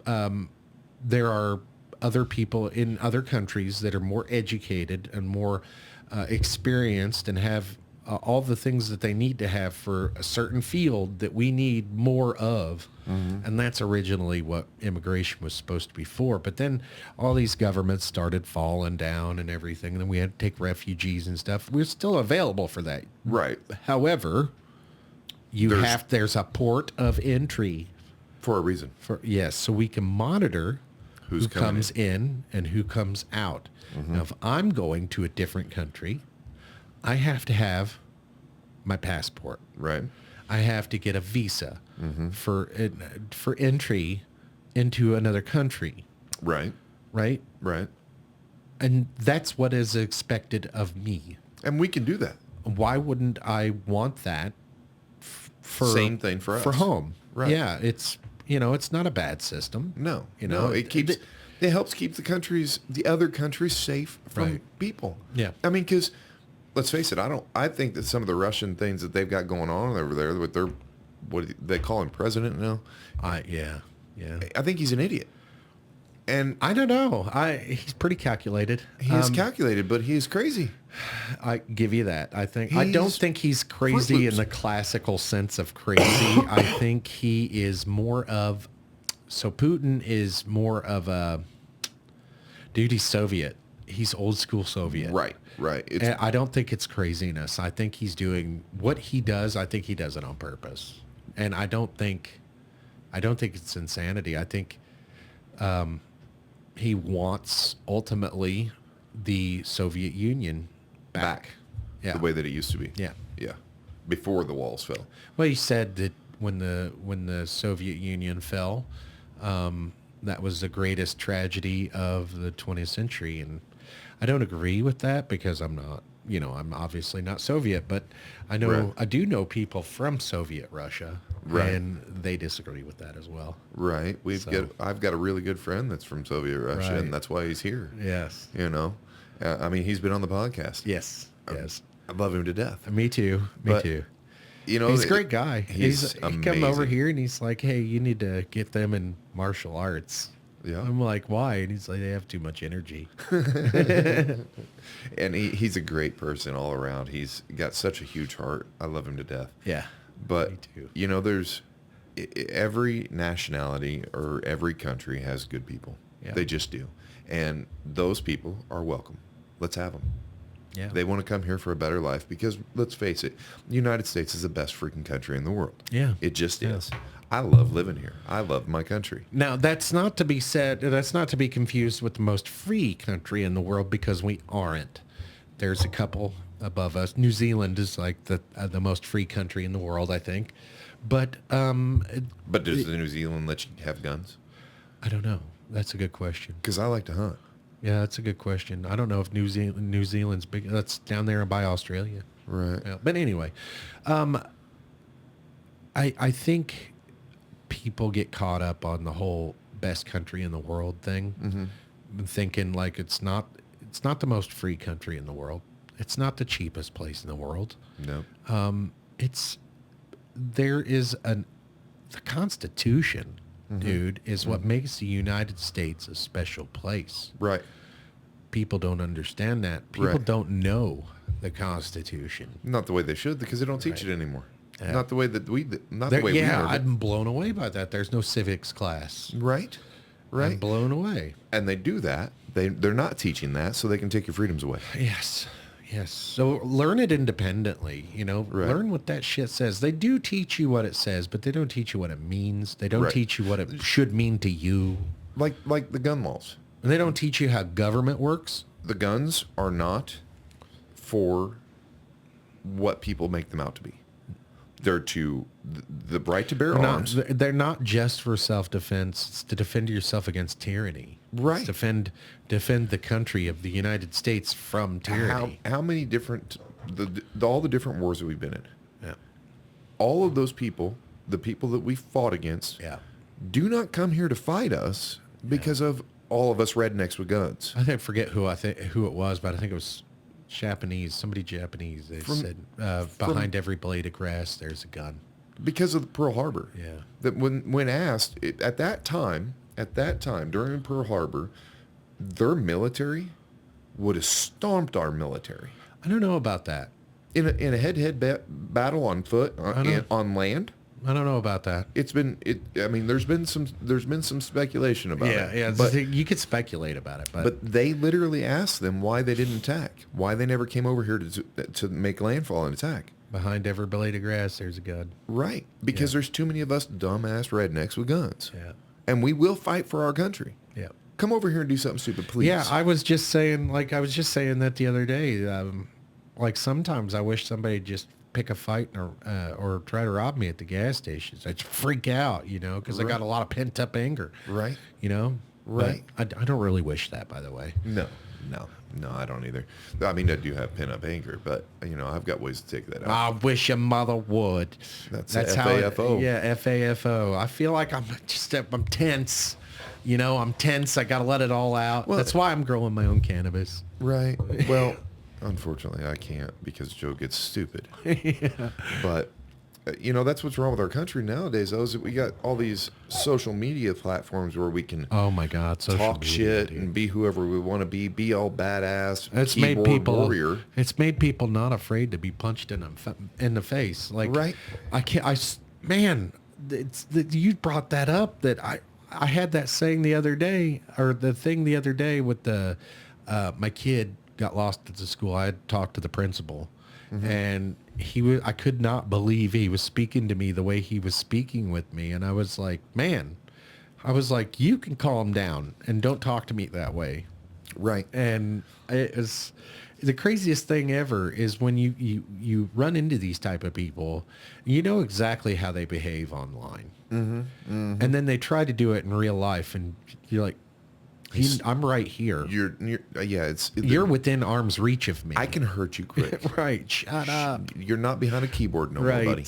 S1: there are other people in other countries that are more educated and more experienced and have all the things that they need to have for a certain field that we need more of. And that's originally what immigration was supposed to be for. But then all these governments started falling down and everything. And then we had to take refugees and stuff. We're still available for that.
S2: Right.
S1: However, There's a port of entry
S2: for a reason.
S1: Yes, so we can monitor who comes
S2: in
S1: and who comes out. Now, if I'm going to a different country, I have to have my passport.
S2: Right.
S1: I have to get a visa for entry into another country.
S2: Right.
S1: Right.
S2: Right.
S1: And that's what is expected of me.
S2: And we can do that.
S1: Why wouldn't I want that for
S2: same thing for us
S1: for home?
S2: Right.
S1: Yeah, it's it's not a bad system.
S2: No, it helps keep the other countries safe from people.
S1: Yeah.
S2: I mean, because let's face it, I think that some of the Russian things that they've got going on over there with their, what do they call him, president now?
S1: Yeah.
S2: I think he's an idiot. And
S1: I don't know. He's pretty calculated.
S2: He is calculated, but he is crazy.
S1: I give you that. I don't think he's crazy in the classical sense of crazy. I think he is more of, so Putin is more of a, dude, he's Soviet. He's old school Soviet.
S2: Right.
S1: And I don't think it's craziness. I think he's doing what he does. I think he does it on purpose. And I don't think it's insanity. I think, he wants ultimately the Soviet Union back.
S2: The way that it used to be.
S1: Yeah.
S2: Before the walls fell.
S1: Well, he said that when the Soviet Union fell, that was the greatest tragedy of the 20th century, and I don't agree with that because I'm not. I'm obviously not Soviet, but I do know people from Soviet Russia, and they disagree with that as well.
S2: Right. I've got a really good friend that's from Soviet Russia, and that's why he's here.
S1: Yes.
S2: I mean, he's been on the podcast.
S1: Yes.
S2: I love him to death.
S1: Me too. He's a great guy. He come over here and he's like, "Hey, you need to get them in martial arts."
S2: Yeah.
S1: I'm like, "Why?" And he's like, "They have too much energy."
S2: And he's a great person all around. He's got such a huge heart. I love him to death.
S1: Yeah.
S2: But,
S1: me too.
S2: There's every nationality or every country has good people. Yeah. They just do. And those people are welcome. Let's have them.
S1: Yeah.
S2: They want to come here for a better life because, let's face it, the United States is the best freaking country in the world.
S1: Yeah.
S2: It just is. I love living here. I love my country.
S1: Now, that's not to be confused with the most free country in the world because we aren't. There's a couple above us. New Zealand is like the most free country in the world, I think. But
S2: does the New Zealand let you have guns?
S1: I don't know. That's a good question.
S2: Because I like to hunt.
S1: Yeah, that's a good question. I don't know if New Zealand's big. That's down there by Australia.
S2: Right.
S1: Yeah. But anyway, I think people get caught up on the whole best country in the world thing, thinking like it's not the most free country in the world. It's not the cheapest place in the world.
S2: No.
S1: The Constitution, dude, is what makes the United States a special place.
S2: Right.
S1: People don't understand that. People don't know the Constitution.
S2: Not the way they should, because they don't teach it anymore. Yeah. Not the way that we.
S1: I'm blown away by that. There's no civics class.
S2: Right.
S1: I'm blown away.
S2: And they do that. They're not teaching that, so they can take your freedoms away.
S1: Yes. So learn it independently. Learn what that shit says. They do teach you what it says, but they don't teach you what it means. They don't teach you what it should mean to you.
S2: Like the gun laws.
S1: And they don't teach you how government works.
S2: The guns are not for what people make them out to be. They're the right to bear arms.
S1: They're not just for self-defense. It's to defend yourself against tyranny.
S2: Right.
S1: It's defend the country of the United States from tyranny.
S2: How many different, all the different wars that we've been in.
S1: Yeah.
S2: All of those people, the people that we fought against, do not come here to fight us because of all of us rednecks with guns.
S1: I forget who it was, but I think it was somebody Japanese. They said behind every blade of grass there's a gun.
S2: Because of Pearl Harbor.
S1: Yeah.
S2: That when asked at that time during Pearl Harbor, their military would have stomped our military.
S1: I don't know about that.
S2: In a head-to-head battle on foot on land.
S1: I don't know about that.
S2: There's been some speculation about it.
S1: Yeah, but you could speculate about it,
S2: but they literally asked them why they didn't attack, why they never came over here to make landfall and attack.
S1: Behind every blade of grass, there's a gun.
S2: Right. Because there's too many of us dumbass rednecks with guns.
S1: Yeah.
S2: And we will fight for our country.
S1: Yeah.
S2: Come over here and do something stupid, please.
S1: Yeah, I was just saying that the other day. Like sometimes I wish somebody'd just pick a fight or try to rob me at the gas stations. I'd freak out, because I got a lot of pent up anger.
S2: Right.
S1: Right. But I don't really wish that, by the way.
S2: No, I don't either. I mean, I do have pent-up anger, but, I've got ways to take that out.
S1: I wish your mother would.
S2: That's FAFO.
S1: FAFO. I feel like I'm tense. I'm tense. I got to let it all out. Well, that's why I'm growing my own cannabis.
S2: Right. Well, unfortunately, I can't because Joe gets stupid. Yeah. But... that's what's wrong with our country nowadays, though, is that we got all these social media platforms where we can
S1: oh my God,
S2: talk shit and be whoever we want to be all badass,
S1: it's made people warrior. It's made people not afraid to be punched in the face. Like, right. You brought that up that I had that saying the other day, or the thing the other day with the, my kid got lost at the school. I had talked to the principal. Mm-hmm. And I could not believe he was speaking to me the way he was speaking with me. And I was like, you can calm down and don't talk to me that way.
S2: Right.
S1: And it was the craziest thing ever is when you run into these type of people, you know exactly how they behave online. Mm-hmm. Mm-hmm. And then they try to do it in real life. And you're like, I'm right here. You're within arm's reach of me.
S2: I can hurt you quick.
S1: Right. Shut up.
S2: You're not behind a keyboard no more, buddy.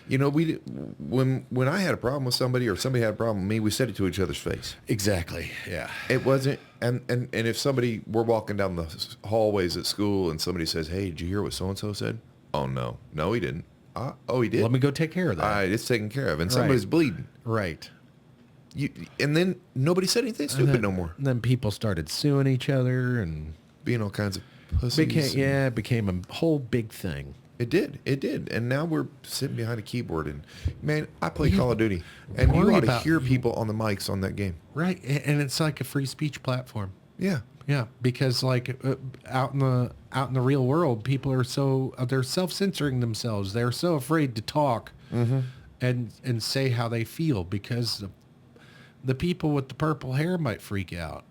S2: When I had a problem with somebody or somebody had a problem with me, we said it to each other's face.
S1: Exactly. Yeah.
S2: It wasn't, and if we're walking down the hallways at school and somebody says, "Hey, did you hear what so-and-so said?" Oh, no, he didn't. Oh, he did.
S1: Let me go take care of that.
S2: All right, it's taken care of. And somebody's bleeding.
S1: Right.
S2: And then nobody said anything stupid no more.
S1: And then people started suing each other and
S2: being all kinds of pussies.
S1: It became a whole big thing.
S2: It did. And now we're sitting behind a keyboard and, man, I play Call of Duty. And you ought to hear people on the mics on that game.
S1: Right. And it's like a free speech platform.
S2: Yeah.
S1: Yeah. Because out in the real world, people are they're self-censoring themselves. They're so afraid to talk and say how they feel because the people with the purple hair might freak out.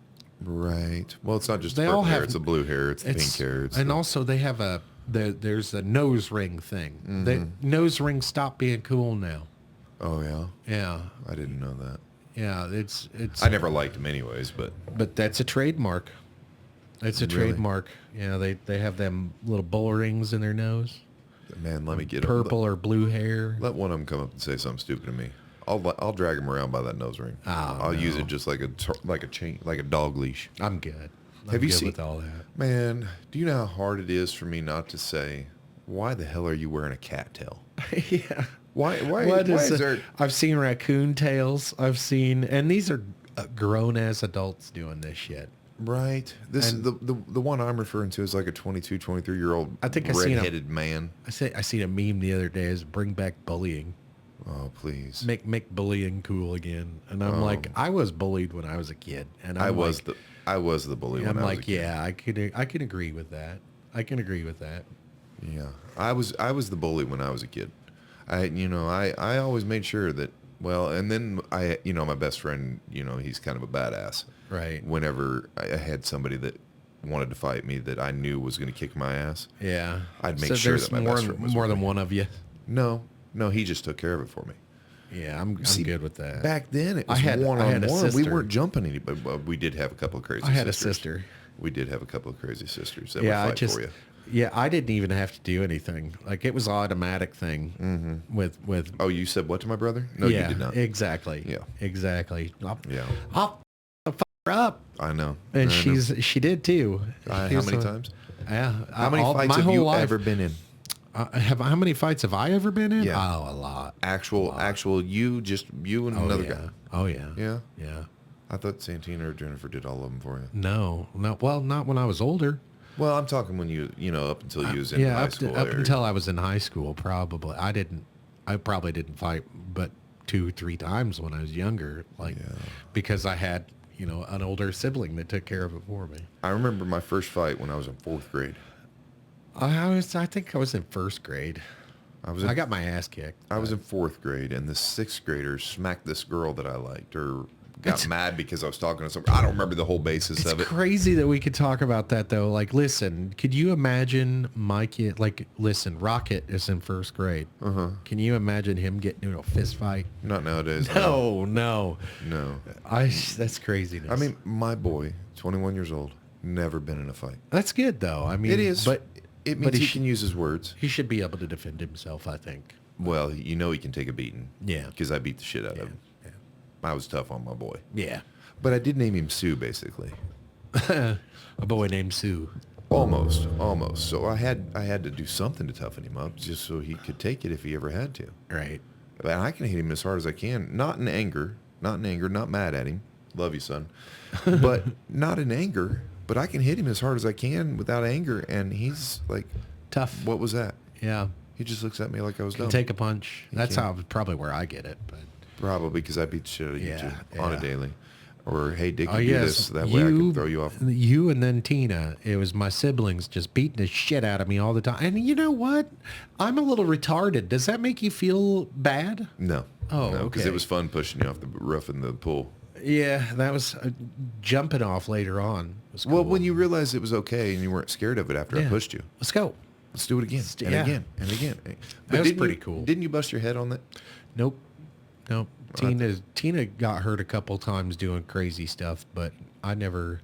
S2: Right. Well, it's not just the purple hair. It's the blue hair. It's the pink hair.
S1: Also they have there's a nose ring thing. Mm-hmm. The nose rings stop being cool now.
S2: Oh, yeah?
S1: Yeah.
S2: I didn't know that.
S1: Yeah, it's.
S2: I never liked them anyways, but.
S1: But that's a trademark. It's a trademark. Yeah, they have them little bull rings in their nose.
S2: Man, let me get
S1: purple or blue hair.
S2: Let one of them come up and say something stupid to me. I'll drag him around by that nose ring. I'll use it just like a chain, like a dog leash.
S1: I'm good.
S2: Have you seen
S1: with all that?
S2: Man, do you know how hard it is for me not to say, "Why the hell are you wearing a cat tail?"
S1: Yeah.
S2: Why is there?
S1: I've seen raccoon tails. And these are grown as adults doing this shit.
S2: Right. The one I'm referring to is like a 22, 23-year-old redheaded man.
S1: I seen a meme the other day is bring back bullying.
S2: Oh, please.
S1: Make bullying cool again. And I'm like, I was bullied when I was a kid. And I was the bully when I was a kid. Yeah, I can agree with that. I can agree with that.
S2: Yeah. I was the bully when I was a kid. I always made sure that, and then my best friend, he's kind of a badass.
S1: Right.
S2: Whenever I had somebody that wanted to fight me that I knew was going to kick my ass.
S1: Yeah.
S2: I'd make sure that my best friend was
S1: more than one of you.
S2: No, he just took care of it for me.
S1: Yeah, I'm good with that.
S2: Back then, it was one-on-one. We weren't jumping anybody, but we did have a couple of crazy sisters.
S1: I had a sister.
S2: We did have a couple of crazy sisters that would fight for you.
S1: Yeah, I didn't even have to do anything. Like, it was an automatic thing with...
S2: Oh, you said what to my brother? No, you did not.
S1: Exactly.
S2: Yeah.
S1: Exactly.
S2: I'll
S1: fuck her up.
S2: I know.
S1: And she did too.
S2: How many times?
S1: Yeah.
S2: How many fights have you ever been in?
S1: How many fights have I ever been in?
S2: Yeah.
S1: Oh, a lot.
S2: Actual you and another guy.
S1: Oh, yeah.
S2: Yeah?
S1: Yeah.
S2: I thought Santina or Jennifer did all of them for you.
S1: No. Well, not when I was older.
S2: Well, I'm talking when you up until you was in high school.
S1: Up until I was in high school, probably. I probably didn't fight but 2-3 times when I was younger, because I had, an older sibling that took care of it for me.
S2: I remember my first fight when I was in 4th grade.
S1: I think I was in 1st grade. I got my ass kicked.
S2: I was in 4th grade, and the 6th grader smacked this girl that I liked, or got mad because I was talking to someone. I don't remember the whole basis of it.
S1: It's crazy that we could talk about that, though. Like, listen, could you imagine my kid? Like, listen, Rocket is in 1st grade. Can you imagine him getting in a fist fight?
S2: Not nowadays.
S1: No. That's craziness.
S2: I mean, my boy, 21 years old, never been in a fight.
S1: That's good, though. I mean,
S2: it is, but it means he can use his words.
S1: He should be able to defend himself, I think.
S2: Well, he can take a beating.
S1: Yeah.
S2: Because I beat the shit out of him.
S1: Yeah.
S2: I was tough on my boy.
S1: Yeah.
S2: But I did name him Sue, basically.
S1: A boy named Sue.
S2: Almost. So I had to do something to toughen him up, just so he could take it if he ever had to.
S1: Right.
S2: And I can hit him as hard as I can, not in anger, not mad at him. Love you, son. But not in anger. But I can hit him as hard as I can without anger, and he's like,
S1: tough.
S2: What was that?
S1: Yeah.
S2: He just looks at me like I was dumb.
S1: Take a punch. That's probably where I get it. But
S2: probably because I beat the shit out of you too, on a daily. Or, hey, Dick, do this. That way I can throw you off.
S1: You and then Tina, it was my siblings just beating the shit out of me all the time. And you know what? I'm a little retarded. Does that make you feel bad?
S2: No.
S1: Oh,
S2: no, because it was fun pushing you off the roof in the pool.
S1: Yeah, that was jumping off later on. Was cool.
S2: Well, when you realized it was okay and you weren't scared of it after I pushed you.
S1: Let's go.
S2: Let's do it again and again and again. But
S1: that was pretty cool.
S2: Didn't you bust your head on that?
S1: Nope. Tina got hurt a couple times doing crazy stuff, but I never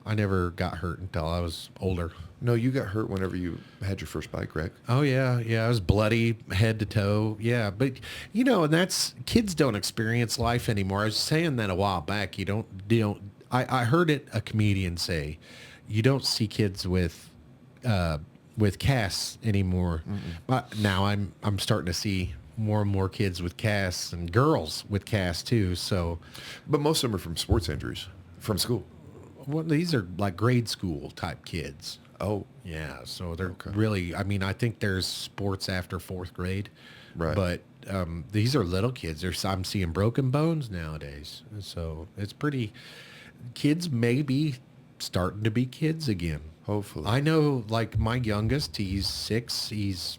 S1: got hurt until I was older.
S2: No, you got hurt whenever you had your first bike wreck.
S1: Oh yeah. I was bloody head to toe. Yeah, but and that's kids don't experience life anymore. I was saying that a while back. You don't. I heard a comedian say, you don't see kids with casts anymore. But now I'm starting to see more and more kids with casts and girls with casts too. So,
S2: but most of them are from sports injuries from school.
S1: Well, these are like grade school type kids.
S2: Oh,
S1: yeah. So they're really, I mean, I think there's sports after 4th grade,
S2: right?
S1: But these are little kids. I'm seeing broken bones nowadays. So it's pretty, kids may be starting to be kids again.
S2: Hopefully.
S1: I know, like my youngest, he's 6. He's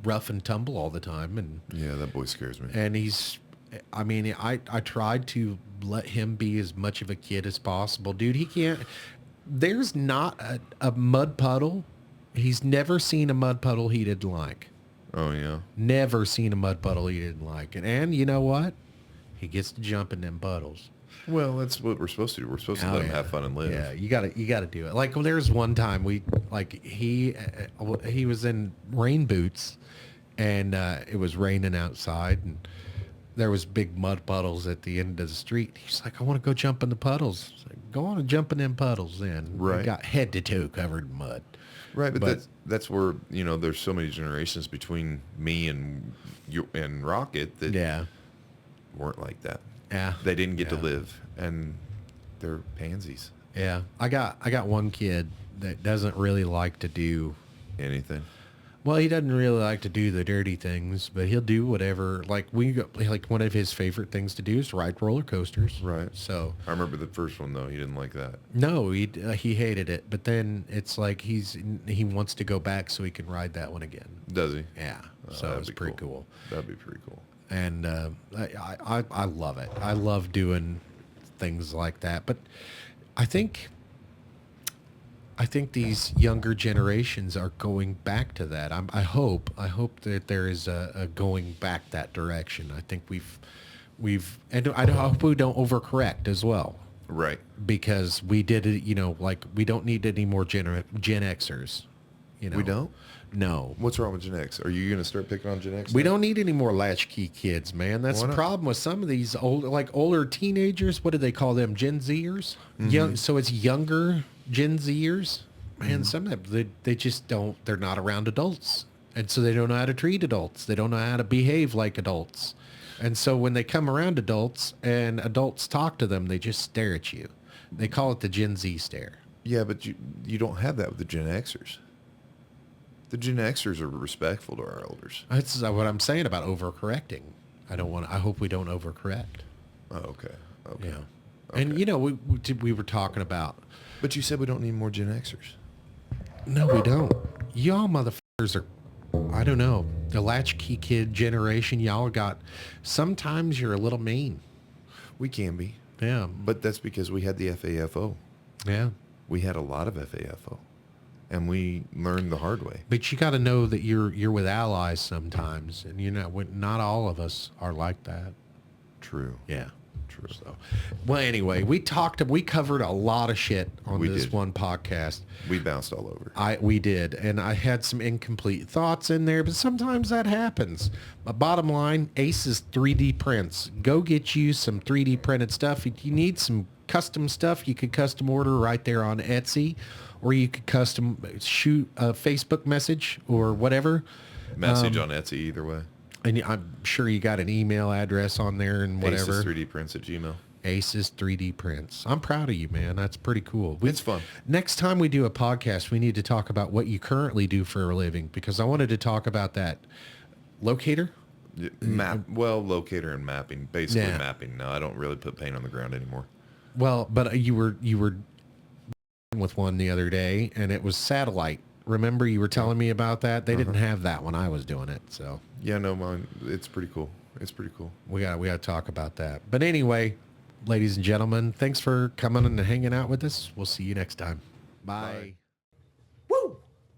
S1: rough and tumble all the time. And
S2: yeah, that boy scares me.
S1: And I tried to let him be as much of a kid as possible. Dude, he can't. There's not a mud puddle. He's never seen a mud puddle he didn't like.
S2: Oh, yeah.
S1: Never seen a mud puddle he didn't like. And you know what? He gets to jump in them puddles.
S2: Well, that's what we're supposed to do. We're supposed to let him have fun and live.
S1: Yeah, you gotta do it. Like, well, there's one time he was in rain boots, and it was raining outside, and there was big mud puddles at the end of the street. He's like, I want to go jump in the puddles. Like, go on and jump in them puddles then.
S2: Right.
S1: I got head to toe covered in mud.
S2: Right, but that's where, there's so many generations between me and you and Rocket that weren't like that.
S1: Yeah.
S2: They didn't get to live, and they're pansies.
S1: Yeah. I got one kid that doesn't really like to do
S2: anything.
S1: Well, he doesn't really like to do the dirty things, but he'll do whatever. Like one of his favorite things to do is ride roller coasters.
S2: Right.
S1: So
S2: I remember the first one though. He didn't like that.
S1: No, he hated it. But then it's like he wants to go back so he can ride that one again.
S2: Does he?
S1: Yeah. So it's pretty cool.
S2: That'd be pretty cool.
S1: And I love it. I love doing things like that. But I think these younger generations are going back to that. I hope that there is a going back that direction. I think and I hope we don't overcorrect as well.
S2: Right.
S1: Because we did it, like we don't need any more Gen Xers.
S2: We don't?
S1: No.
S2: What's wrong with Gen X? Are you going to start picking on Gen X?
S1: We don't need any more latchkey kids, man. That's the problem with some of these older teenagers. What do they call them? Gen Zers? Mm-hmm. So it's younger Gen Zers. Man, some of them, they just don't, they're not around adults. And so they don't know how to treat adults. They don't know how to behave like adults. And so when they come around adults and adults talk to them, they just stare at you. They call it the Gen Z stare.
S2: Yeah, but you don't have that with the Gen Xers. The Gen Xers are respectful to our elders.
S1: That's what I'm saying about overcorrecting. I hope we don't overcorrect.
S2: Oh, okay. Okay.
S1: Yeah. Okay. And we were talking about.
S2: But you said we don't need more Gen Xers.
S1: No, we don't. Y'all motherfuckers are, I don't know. The latchkey kid generation, y'all got, sometimes you're a little mean.
S2: We can be.
S1: Yeah.
S2: But that's because we had the FAFO.
S1: Yeah.
S2: We had a lot of FAFO. And we learned the hard way.
S1: But you got to know that you're with allies sometimes. And, not all of us are like that.
S2: True.
S1: Yeah.
S2: True.
S1: So, well, anyway, we covered a lot of shit on this one podcast.
S2: We bounced all over.
S1: We did, and I had some incomplete thoughts in there, but sometimes that happens. But bottom line, Ace's 3D prints. Go get you some 3D printed stuff. If you need some custom stuff, you could custom order right there on Etsy, or you could custom shoot a Facebook message or whatever.
S2: Message on Etsy, either way.
S1: And I'm sure you got an email address on there and whatever.
S2: Aces 3D Prints at Gmail.
S1: Aces 3D Prints. I'm proud of you, man. That's pretty cool.
S2: It's fun.
S1: Next time we do a podcast, we need to talk about what you currently do for a living, because I wanted to talk about that locator.
S2: Locator and mapping. Basically mapping. No, I don't really put paint on the ground anymore.
S1: Well, but you were with one the other day, and it was satellite. Remember you were telling me about that? They didn't have that when I was doing it, so.
S2: Yeah, no, mine. It's pretty cool. It's pretty cool.
S1: We got to talk about that. But anyway, ladies and gentlemen, thanks for coming and hanging out with us. We'll see you next time. Bye.